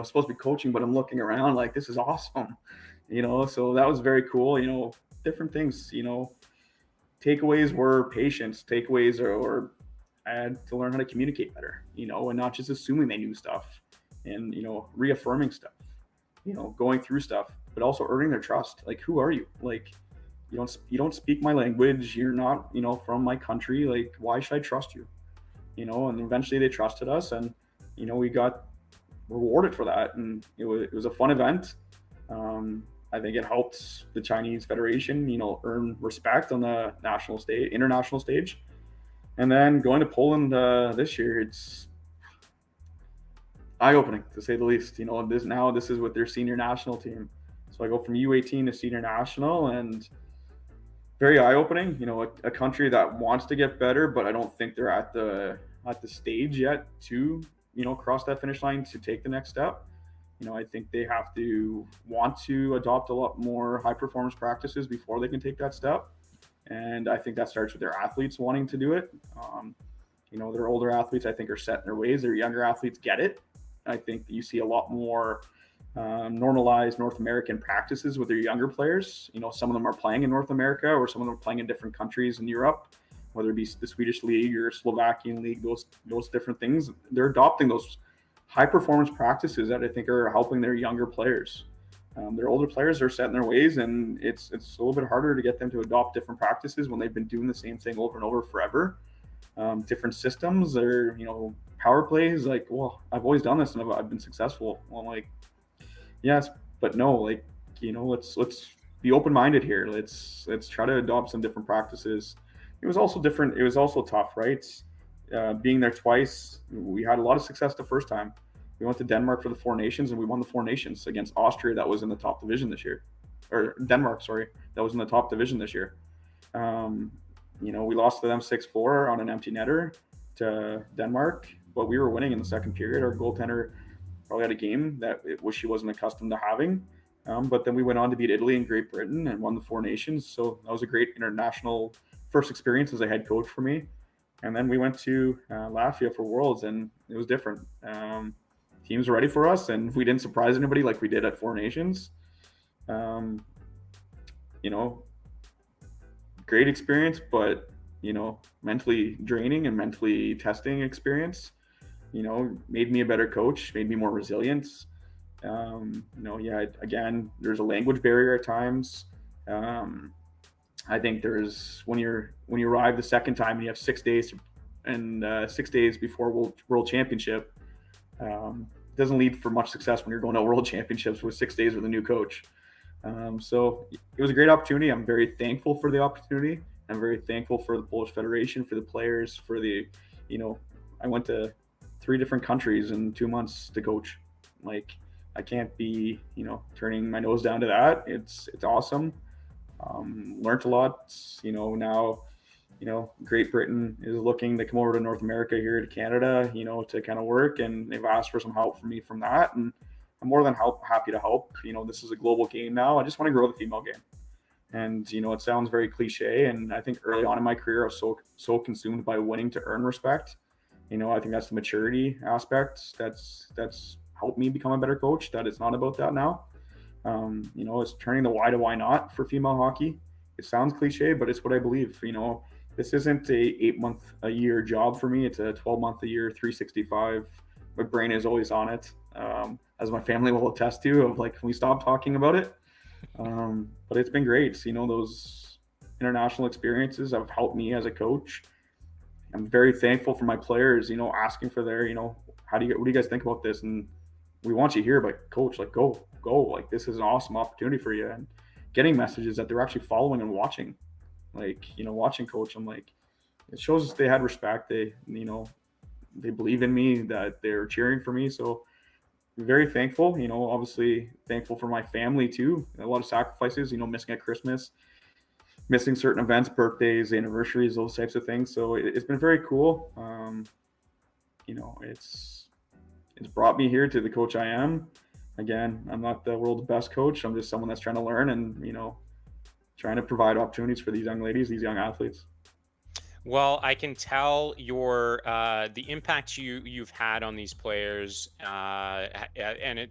supposed to be coaching, but I'm looking around like, this is awesome. So that was very cool. Different things. Takeaways were patience. Takeaways or I had to learn how to communicate better. And not just assuming they knew stuff, and reaffirming stuff. Going through stuff, but also earning their trust. Like, who are you? Like, you don't speak my language. You're not from my country. Like, why should I trust you? And eventually they trusted us, and we got rewarded for that, and it was a fun event. I think it helped the Chinese Federation earn respect on the international stage. And then going to Poland this year, it's eye-opening to say the least. This is with their senior national team, so I go from U18 to senior national, and very eye-opening. A country that wants to get better, but I don't think they're at the stage yet to cross that finish line to take the next step. I think they have to want to adopt a lot more high performance practices before they can take that step, and I think that starts with their athletes wanting to do it. Their older athletes, I think, are set in their ways. Their younger athletes get it. I think you see a lot more normalized North American practices with their younger players. Some of them are playing in North America, or some of them are playing in different countries in Europe, whether it be the Swedish league or Slovakian league, those different things. They're adopting those high performance practices that I think are helping their younger players. Their older players are set in their ways, and it's a little bit harder to get them to adopt different practices when they've been doing the same thing over and over forever. Different systems or power plays. Like, well, I've always done this and I've been successful. Well, I'm like, yes, but no. Like, let's be open minded here. Let's try to adopt some different practices. It was also different. It was also tough, right? Being there twice, we had a lot of success the first time. We went to Denmark for the Four Nations, and we won the Four Nations against Austria, that was in the top division this year, or Denmark, sorry, that was in the top division this year. We lost to them 6-4 on an empty netter to Denmark, but we were winning in the second period. Our goaltender probably had a game that she wasn't accustomed to having. But then we went on to beat Italy and Great Britain and won the Four Nations. So that was a great international first experience as a head coach for me. And then we went to Latvia for Worlds, and it was different. Teams were ready for us, and we didn't surprise anybody like we did at Four Nations. Great experience, but mentally draining and mentally testing experience. Made me a better coach, made me more resilient. Again, there's a language barrier at times. I think there's when you arrive the second time and you have 6 days and 6 days before World Championship. It doesn't lead for much success when you're going to World Championships with 6 days with a new coach. So it was a great opportunity. I'm very thankful for the opportunity. I'm very thankful for the Polish Federation, for the players, for the, I went to 3 different countries in 2 months to coach. Like, I can't be, turning my nose down to that. It's awesome. Learned a lot. Now, Great Britain is looking to come over to North America here to Canada, to kind of work, and they've asked for some help from me from that. And I'm more than happy to help. This is a global game now. I just want to grow the female game. And, it sounds very cliche. And I think early on in my career, I was so consumed by winning to earn respect. I think that's the maturity aspect. That's helped me become a better coach. That it's not about that now. It's turning the why to why not for female hockey. It sounds cliche, but it's what I believe. This isn't a 8-month-a-year job for me. It's a 12-month-a-year, 365. My brain is always on it, as my family will attest to. Of like, can we stop talking about it? But it's been great. Those international experiences have helped me as a coach. I'm very thankful for my players. Asking for their, what do you guys think about this? And we want you here, but coach, like, go. Like, this is an awesome opportunity for you. And getting messages that they're actually following and watching. Like, watching coach, I'm like, it shows us they had respect. They believe in me, that they're cheering for me. So very thankful, obviously thankful for my family too. A lot of sacrifices, missing at Christmas, missing certain events, birthdays, anniversaries, those types of things. So it's been very cool. It's brought me here to the coach I am. Again, I'm not the world's best coach. I'm just someone that's trying to learn and, trying to provide opportunities for these young ladies, these young athletes. Well, I can tell your the impact you've had on these players, and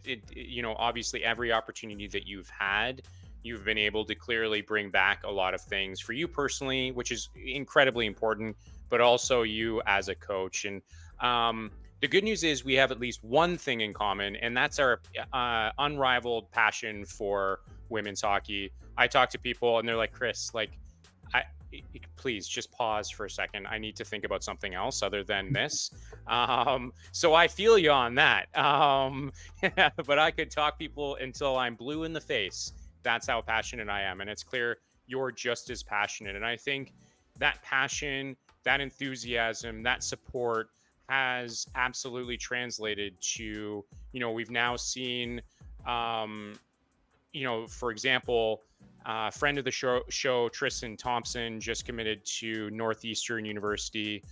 obviously every opportunity that you've had, you've been able to clearly bring back a lot of things for you personally, which is incredibly important, but also you as a coach. And the good news is we have at least one thing in common, and that's our unrivaled passion for women's hockey. I talk to people and they're like, Chris, like, please just pause for a second. I need to think about something else other than this. So I feel you on that. But I could talk people until I'm blue in the face. That's how passionate I am. And it's clear you're just as passionate. And I think that passion, that enthusiasm, that support has absolutely translated to, we've now seen, for example, friend of the show, Tristan Thompson, just committed to Northeastern University,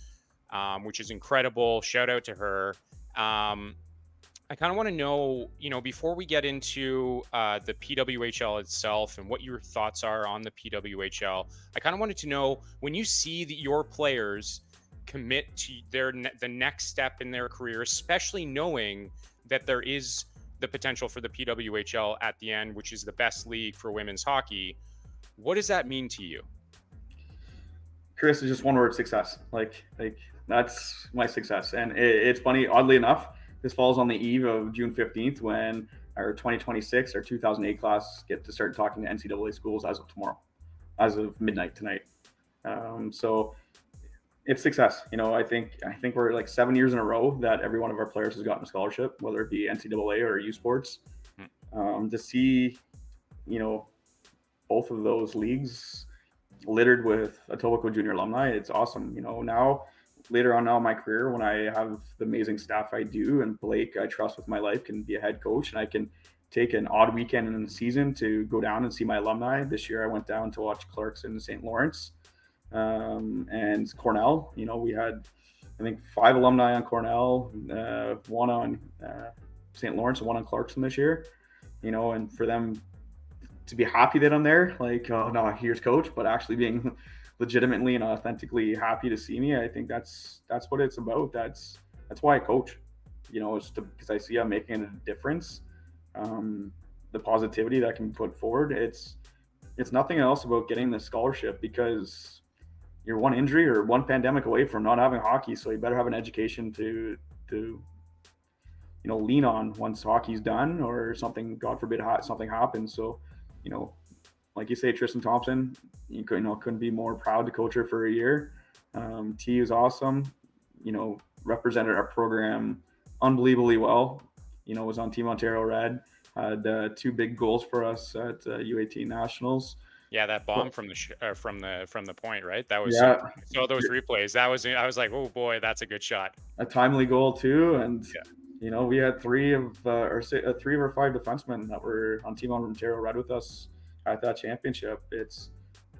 which is incredible. Shout out to her. I kind of want to know, before we get into the PWHL itself and what your thoughts are on the PWHL, I kind of wanted to know, when you see your players commit to the next step in their career, especially knowing that there is the potential for the PWHL at the end, which is the best league for women's hockey. What does that mean to you? Chris, is just one word: success. Like that's my success. And it's funny, oddly enough, this falls on the eve of June 15th when our 2026 or 2008 class get to start talking to NCAA schools as of tomorrow, as of midnight tonight. So it's success. I think we're like 7 years in a row that every one of our players has gotten a scholarship, whether it be NCAA or U Sports. To see, both of those leagues littered with Etobicoke junior alumni, it's awesome. Now later on now in my career, when I have the amazing staff I do, and Blake I trust with my life can be a head coach, and I can take an odd weekend in the season to go down and see my alumni. This year I went down to watch Clarkson and St. Lawrence, and Cornell. We had, I think, 5 alumni on Cornell, 1 on St. Lawrence, and 1 on Clarkson this year. And for them to be happy that I'm there, like, oh no, here's coach, but actually being legitimately and authentically happy to see me, I think that's what it's about. That's why I coach. It's because I see I'm making a difference. The positivity that I can put forward. It's nothing else about getting the scholarship, because you're one injury or one pandemic away from not having hockey. So you better have an education to lean on once hockey's done, or something, God forbid, something happens. So, like you say, Tristan Thompson, couldn't be more proud to coach her for a year. T is awesome. Represented our program unbelievably well. Was on Team Ontario Red. Had 2 big goals for us at U18 Nationals. Yeah, that bomb from the point, right? That was, yeah. So those replays, I was like, oh boy, that's a good shot. A timely goal too, and we had 3 of our 5 defensemen that were on Team Ontario Red with us at that championship.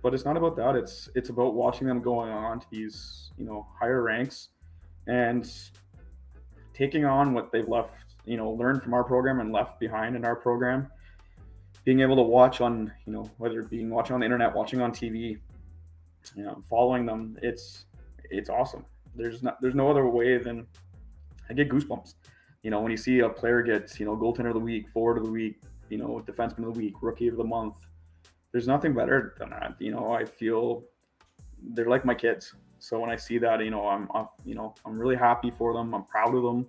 But it's not about that. It's about watching them going on to these higher ranks and taking on what they've left, learned from our program and left behind in our program. Being able to watch on, whether it being watching on the internet, watching on TV, following them, it's awesome. There's no other way than I get goosebumps. When you see a player get, goaltender of the week, forward of the week, defenseman of the week, rookie of the month, there's nothing better than that. I feel they're like my kids. So when I see that, I'm really happy for them. I'm proud of them.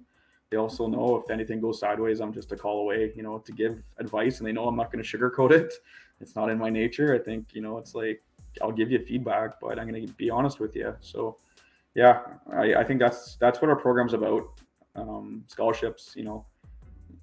They also know if anything goes sideways, I'm just a call away, to give advice, and they know I'm not going to sugarcoat it. It's not in my nature. I think, it's like, I'll give you feedback, but I'm going to be honest with you. So yeah, I think that's what our program's about. Scholarships,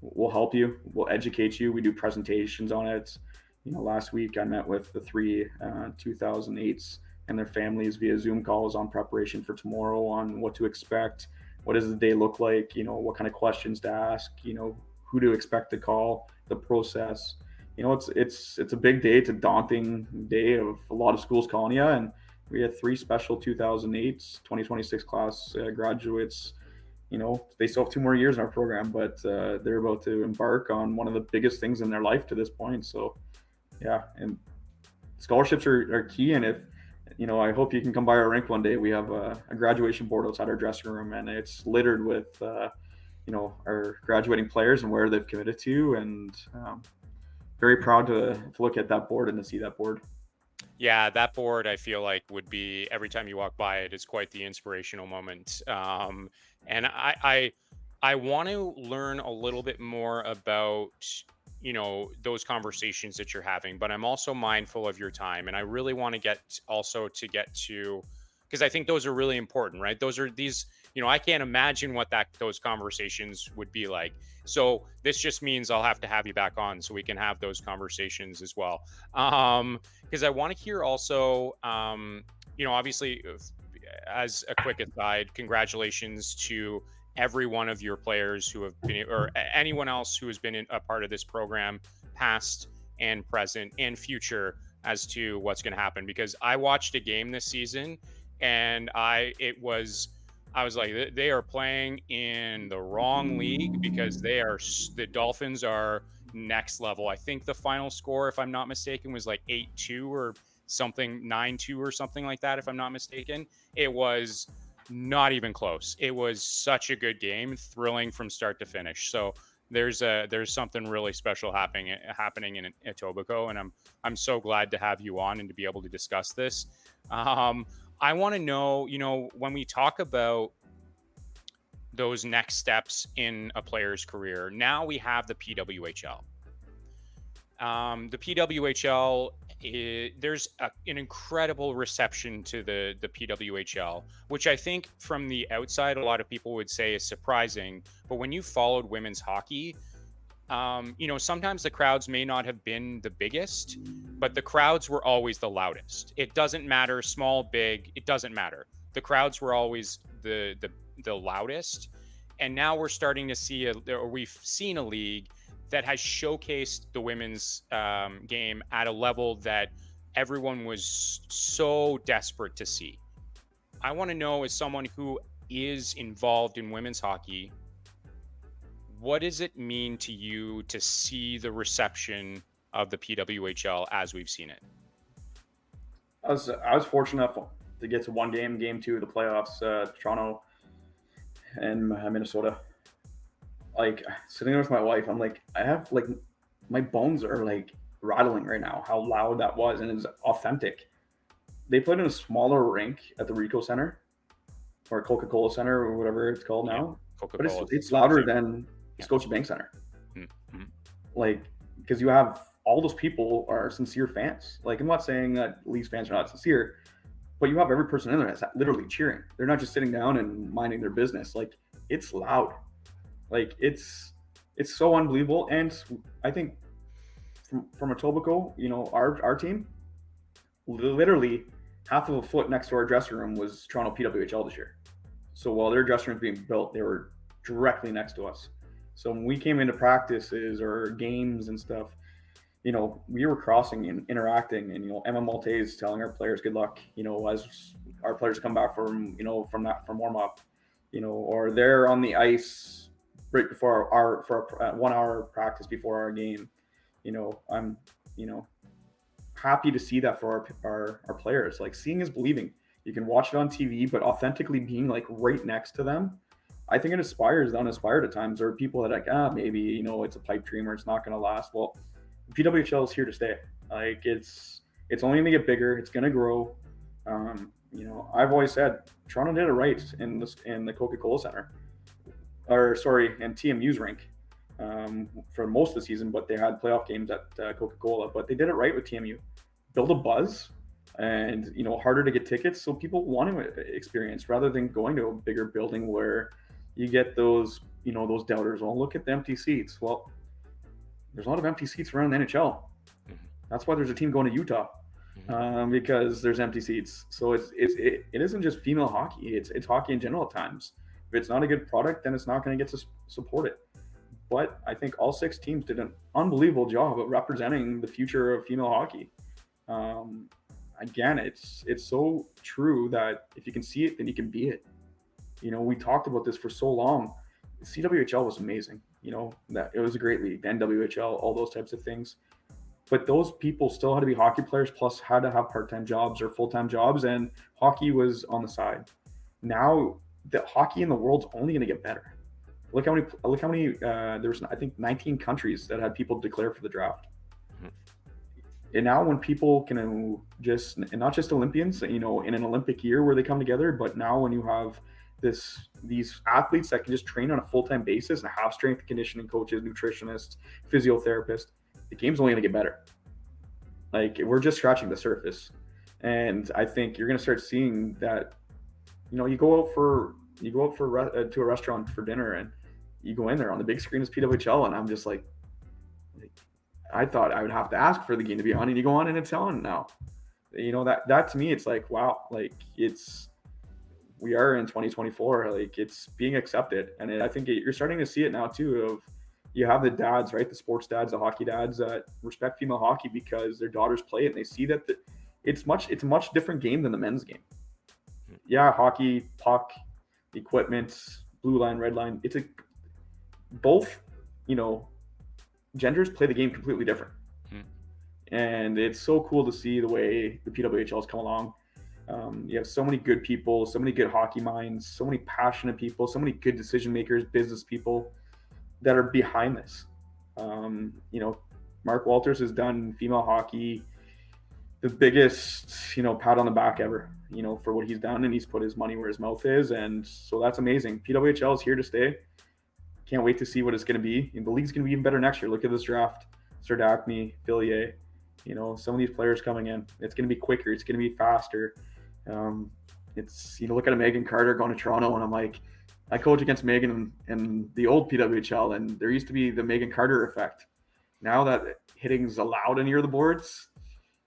we'll help you, we'll educate you. We do presentations on it. Last week I met with the 3 2008s and their families via Zoom calls on preparation for tomorrow, on what to expect. What does the day look like? What kind of questions to ask? Who to expect to call, the process. It's a big day. It's a daunting day of a lot of schools calling you. And we had 3 special 2008 2026 class graduates. They still have 2 more years in our program, but they're about to embark on one of the biggest things in their life to this point. So yeah, and scholarships are key. And if, I hope you can come by our rink one day. We have a graduation board outside our dressing room, and it's littered with, our graduating players and where they've committed to. And very proud to look at that board and to see that board. Yeah, that board, I feel like, would be, every time you walk by it, is quite the inspirational moment. And I want to learn a little bit more about, those conversations that you're having, but I'm also mindful of your time, and I really want to get to, because I think those are really important, right? Those are these, I can't imagine what those conversations would be like. So this just means I'll have to have you back on so we can have those conversations as well. Because I want to hear also, obviously, as a quick aside, congratulations to every one of your players who have been, or anyone else who has been a part of this program, past and present and future, as to what's going to happen. Because I watched a game this season, and I was like, they are playing in the wrong league, because the Dolphins are next level. I think the final score, if I'm not mistaken, was like 8-2 or something, 9-2 or something like that, if I'm not mistaken. It was not even close. It was such a good game, thrilling from start to finish. So there's something really special happening in Etobicoke, and I'm so glad to have you on and to be able to discuss this. I want to know, when we talk about those next steps in a player's career. Now we have the PWHL. The PWHL, there's an incredible reception to the PWHL, which I think from the outside, a lot of people would say is surprising. But when you followed women's hockey, sometimes the crowds may not have been the biggest, but the crowds were always the loudest. It doesn't matter, small, big, it doesn't matter. The crowds were always the loudest. And now we're starting to see, we've seen a league that has showcased the women's game at a level that everyone was so desperate to see. I want to know, as someone who is involved in women's hockey, what does it mean to you to see the reception of the PWHL as we've seen it? I was fortunate enough to get to one game 2 of the playoffs, Toronto and Minnesota. Like, sitting there with my wife, I'm like, I have, like, my bones are like rattling right now how loud that was, and it's authentic. They played in a smaller rink at the Ricoh Center or Coca-Cola Center or whatever it's called now, but it's louder than Scotiabank Center. Mm-hmm. Like, because you have all those people are sincere fans. Like, I'm not saying that Leafs fans are not sincere, but you have every person in there that's literally cheering. They're not just sitting down and minding their business. Like, it's loud. Like, it's so unbelievable. And I think from Etobicoke, our team, literally half of a foot next to our dressing room was Toronto PWHL this year. So while their dressing room's being built, they were directly next to us. So when we came into practices or games and stuff, we were crossing and interacting, and Emma Maltese telling our players good luck, as our players come back from warm up, or they're on the ice right before our 1 hour practice before our game. I'm happy to see that for our players. Like, seeing is believing. You can watch it on TV, but authentically being like right next to them, I think it inspires the uninspired at times. There are people that are like, maybe, it's a pipe dream or it's not going to last. Well, PWHL is here to stay. Like, it's only going to get bigger. It's going to grow. I've always said Toronto did it right in the Coca-Cola Center, and TMU's rink for most of the season. But they had playoff games at Coca-Cola. But they did it right with TMU. Build a buzz, and harder to get tickets, so people want to experience rather than going to a bigger building where you get those those doubters. Well, look at the empty seats. Well, there's a lot of empty seats around the NHL. Mm-hmm. That's why there's a team going to Utah, because there's empty seats. So it isn't just female hockey. It's hockey in general at times. If it's not a good product, then it's not going to get to support it. But I think all 6 teams did an unbelievable job of representing the future of female hockey. Again, it's so true that if you can see it, then you can be it. We talked about this for so long. The CWHL was amazing. That it was a great league. The NWHL, all those types of things. But those people still had to be hockey players, plus had to have part-time jobs or full-time jobs, and hockey was on the side. Now, the hockey in the world's only going to get better. Look how many. There's, I think, 19 countries that had people declare for the draft. And now when people can and not just Olympians, in an Olympic year where they come together, but now when you have these athletes that can just train on a full-time basis and have strength and conditioning coaches, nutritionists, physiotherapists, the game's only going to get better. Like, we're just scratching the surface. And I think you're going to start seeing that, you go out to a restaurant for dinner, and you go in there on the big screen is PWHL, and I'm just like, I thought I would have to ask for the game to be on, and you go on and it's on now. That to me, it's like, wow, like, we are in 2024, like, it's being accepted. And I think you're starting to see it now too, of you have the dads, right? The sports dads, the hockey dads that respect female hockey because their daughters play it, and they see that it's a much different game than the men's game. Yeah, hockey, puck, equipment, blue line, red line. Both, genders play the game completely different. And it's so cool to see the way the PWHL has come along. You have so many good people, so many good hockey minds, so many passionate people, so many good decision makers, business people that are behind this. Mark Walters has done female hockey the biggest, pat on the back ever, for what he's done, and he's put his money where his mouth is. And so that's amazing. PWHL is here to stay. Can't wait to see what it's going to be. And the league's going to be even better next year. Look at this draft. Sardakny, Fillier, some of these players coming in. It's going to be quicker. It's going to be faster. It's, look at a Megan Carter going to Toronto, and I'm like, I coach against Megan in the old PWHL, and there used to be the Megan Carter effect. Now that hitting's allowed near the boards,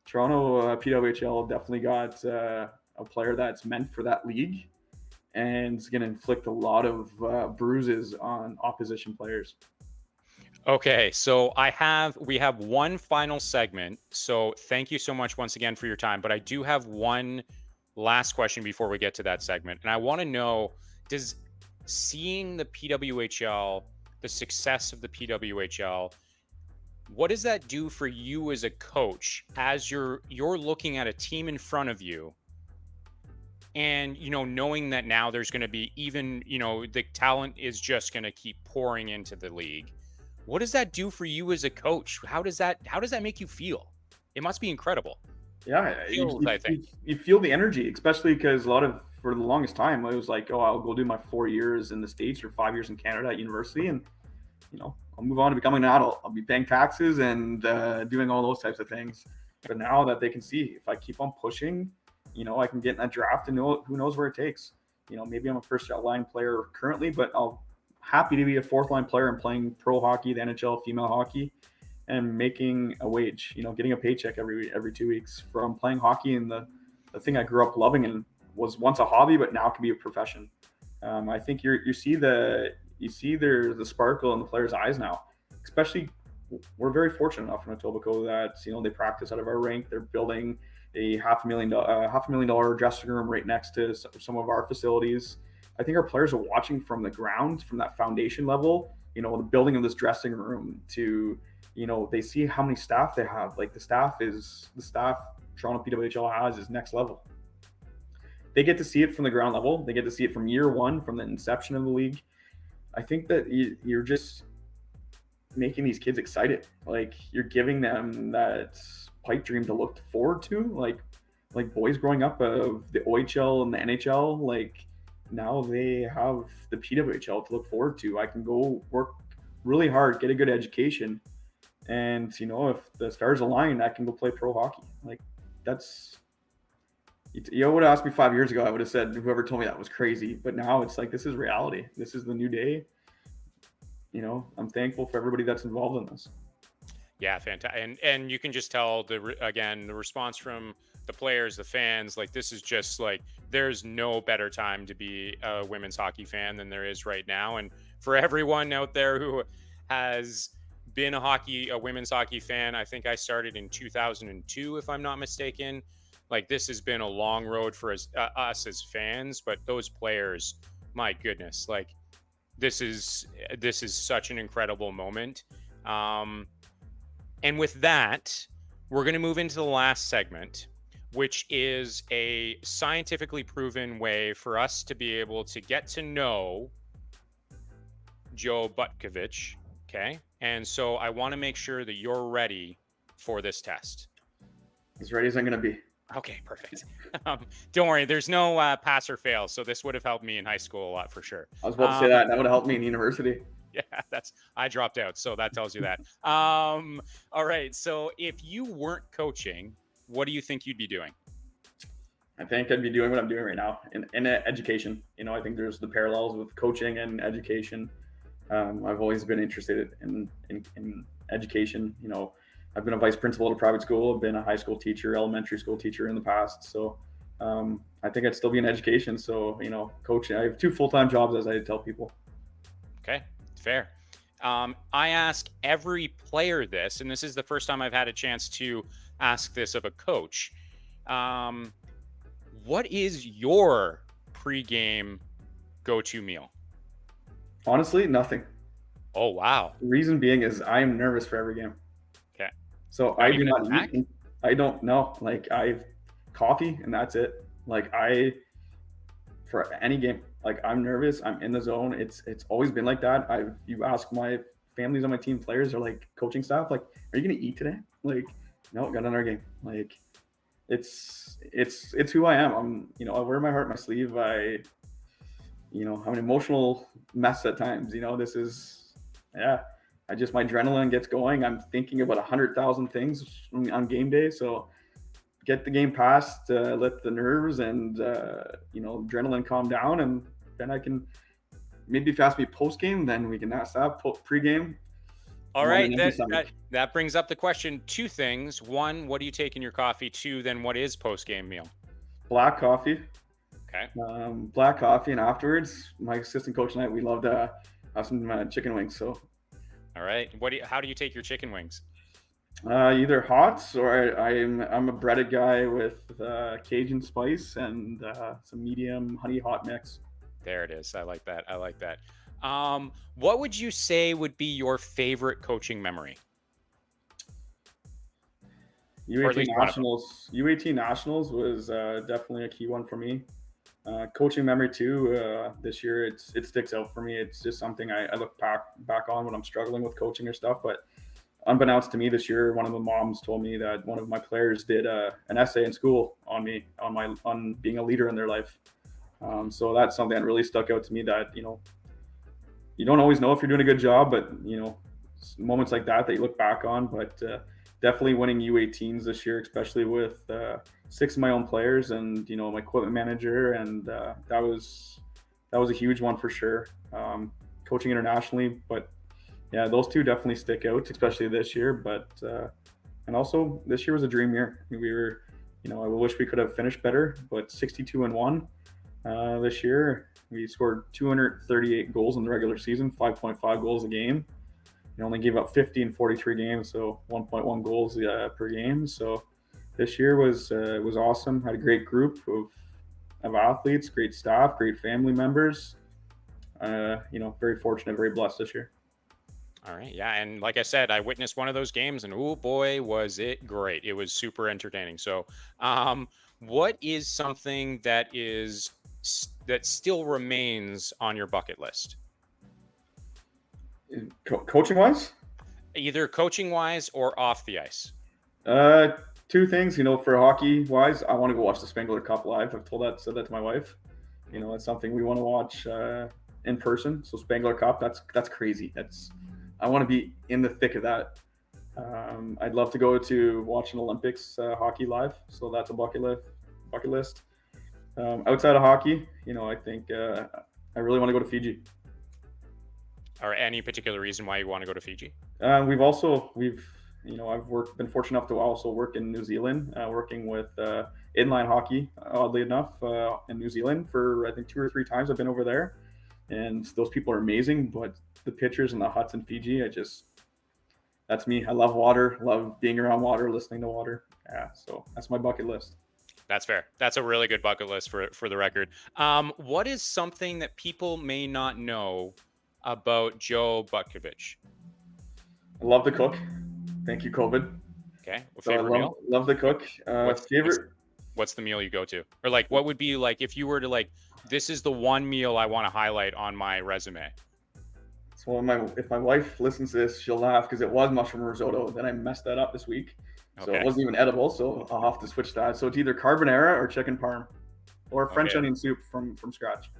Toronto PWHL definitely got a player that's meant for that league, and it's going to inflict a lot of bruises on opposition players. Okay, so we have one final segment. So thank you so much once again for your time. But I do have one last question before we get to that segment. And I want to know, does seeing the PWHL, the success of the PWHL, what does that do for you as a coach as you're looking at a team in front of you? And, knowing that now there's going to be even, the talent is just going to keep pouring into the league. What does that do for you as a coach? How does that make you feel? It must be incredible. Yeah, I think you feel the energy, especially because for the longest time, I was like, oh, I'll go do my 4 years in the States or 5 years in Canada at university, and I'll move on to becoming an adult. I'll be paying taxes and doing all those types of things. But now that they can see, if I keep on pushing, I can get in that draft, and who knows where it takes. Maybe I'm a first line player currently, but I'll happy to be a fourth line player and playing pro hockey, the NHL, female hockey, and making a wage, getting a paycheck every 2 weeks from playing hockey. And the thing I grew up loving and was once a hobby, but now can be a profession. I think you see the sparkle in the players' eyes now. Especially, we're very fortunate enough in Etobicoke that they practice out of our rink. They're building a $500,000 dressing room right next to some of our facilities. I think our players are watching from the ground, from that foundation level, the building of this dressing room to, they see how many staff they have. Like the staff Toronto PWHL has is next level. They get to see it from the ground level. They get to see it from year one, from the inception of the league. I think that you're just making these kids excited. Like you're giving them that pipe dream to look forward to. Like boys growing up of the OHL and the NHL, like now they have the PWHL to look forward to. I can go work really hard, get a good education, and if the stars align, I can go play pro hockey. Like that's, would have asked me 5 years ago, I would have said whoever told me that was crazy. But now it's like, this is reality. This is the new day. I'm thankful for everybody that's involved in this. Yeah, fantastic. And you can just tell the response from the players, the fans, like this is just like, there's no better time to be a women's hockey fan than there is right now. And for everyone out there who has been a women's hockey fan, I think I started in 2002, if I'm not mistaken. Like this has been a long road for us as fans, but those players, my goodness, like this is such an incredible moment. And with that, we're going to move into the last segment, which is a scientifically proven way for us to be able to get to know Joe Butkevich. Okay. And so I want to make sure that you're ready for this test. As ready as I'm going to be. Okay, perfect. Don't worry, there's no pass or fail. So this would have helped me in high school a lot for sure. I was about to say that. That would have helped me in university. Yeah, I dropped out. So that tells you that. All right. So if you weren't coaching, what do you think you'd be doing? I think I'd be doing what I'm doing right now in education. I think there's the parallels with coaching and education. I've always been interested in education. I've been a vice principal at a private school. I've been a high school teacher, elementary school teacher in the past. So I think I'd still be in education. So, coaching, I have 2 full-time jobs, as I tell people. Okay, fair. I ask every player this, and this is the first time I've had a chance to ask this of a coach. What is your pregame go-to meal? Honestly, nothing. Oh, wow. The reason being is I am nervous for every game. Okay. So I do not eat. I don't know. Like I've coffee and that's it. Like for any game, like I'm nervous. I'm in the zone. It's always been like that. You ask my families on my team, players or like coaching staff, like, are you going to eat today? Like, no, got another game. Like it's who I am. I wear my heart on my sleeve. I'm an emotional mess at times. This is, yeah. My adrenaline gets going. I'm thinking about 100,000 things on game day. So get the game past, let the nerves and adrenaline calm down, and then I can maybe if you ask me post game, then we can ask that pre game. All right, that brings up the question. Two things. One, what do you take in your coffee? Two, then what is post game meal? Black coffee. Okay. Black coffee, and afterwards, my assistant coach and I, we love to have some chicken wings. So. All right. How do you take your chicken wings? Either hot or I'm a breaded guy with Cajun spice and some medium honey hot mix. There it is. I like that. What would you say would be your favorite coaching memory? U18 Nationals was definitely a key one for me. Coaching memory too. This year, it sticks out for me. It's just something I look back on when I'm struggling with coaching or stuff. But unbeknownst to me, this year, one of the moms told me that one of my players did an essay in school on me on being a leader in their life. So that's something that really stuck out to me. That you don't always know if you're doing a good job, but moments like that you look back on. But definitely winning U18s this year, especially with 6 of my own players and my equipment manager, and that was a huge one for sure. Coaching internationally, but yeah, those two definitely stick out, especially this year. But and also this year was a dream year. We were, I wish we could have finished better, but 62-1 this year. We scored 238 goals in the regular season, 5.5 goals a game. We only gave up 50 in 43 games, so 1.1 goals per game. So this year was awesome. Had a great group of athletes, great staff, great family members. Very fortunate, very blessed this year. All right. Yeah. And like I said, I witnessed one of those games and oh boy, was it great. It was super entertaining. So what is something that still remains on your bucket list? Coaching wise? Either coaching wise or off the ice. Two things, for hockey wise, I want to go watch the Spengler Cup live. I've said that to my wife. It's something we want to watch in person. So Spengler Cup, that's crazy. I want to be in the thick of that. I'd love to go to watch an Olympics hockey live. So that's a bucket list. Outside of hockey, I think I really want to go to Fiji. Or any particular reason why you want to go to Fiji? I've been fortunate enough to also work in New Zealand, working with inline hockey, oddly enough, in New Zealand for I think 2 or 3 times I've been over there. And those people are amazing, but the pictures and the huts in Fiji, that's me. I love water, love being around water, listening to water. Yeah, so that's my bucket list. That's fair. That's a really good bucket list for the record. What is something that people may not know about Joe Butkevich? I love to cook. Thank you, COVID. Okay. Favorite meal? Love to cook. What's the meal you go to? Or what would be if you were to this is the one meal I want to highlight on my resume? So if my wife listens to this, she'll laugh because it was mushroom risotto. Then I messed that up this week. So It wasn't even edible. So I'll have to switch that. So it's either carbonara or chicken parm or French onion soup from scratch.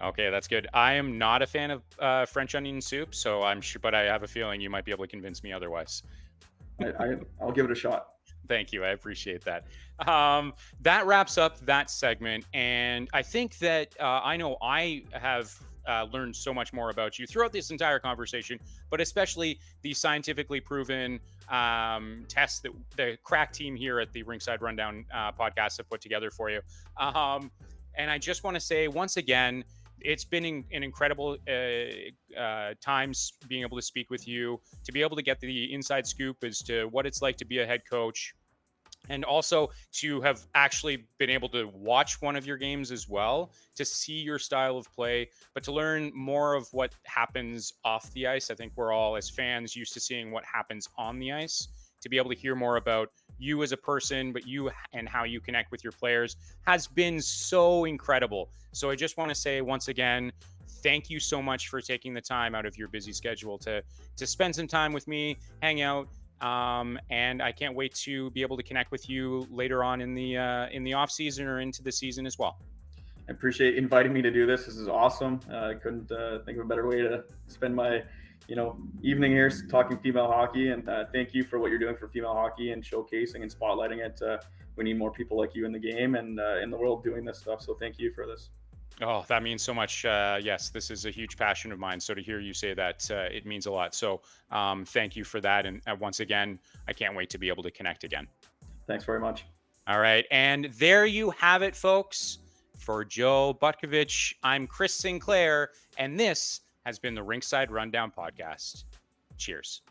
Okay, that's good. I am not a fan of French onion soup, so I'm sure, but I have a feeling you might be able to convince me otherwise. I'll give it a shot. Thank you. I appreciate that. That wraps up that segment. And I think that I know I have learned so much more about you throughout this entire conversation, but especially the scientifically proven tests that the crack team here at the Rinkside Rundown podcast have put together for you. And I just want to say once again, it's been an incredible times being able to speak with you, to be able to get the inside scoop as to what it's like to be a head coach, and also to have actually been able to watch one of your games as well, to see your style of play, but to learn more of what happens off the ice. I think we're all, as fans, used to seeing what happens on the ice. To be able to hear more about you as a person, but you and how you connect with your players has been so incredible. So I just want to say once again, thank you so much for taking the time out of your busy schedule to spend some time with me, hang out, And I can't wait to be able to connect with you later on in the off season or into the season as well. I appreciate inviting me to do this. This is awesome. I couldn't think of a better way to spend my, evening here talking female hockey. And thank you for what you're doing for female hockey and showcasing and spotlighting it. We need more people like you in the game and in the world doing this stuff. So thank you for this. Oh, that means so much. Yes, this is a huge passion of mine. So to hear you say that, it means a lot. So thank you for that. And once again, I can't wait to be able to connect again. Thanks very much. All right. And there you have it, folks. For Joe Butkevich, I'm Chris Sinclair, and this has been the Rinkside Rundown podcast. Cheers.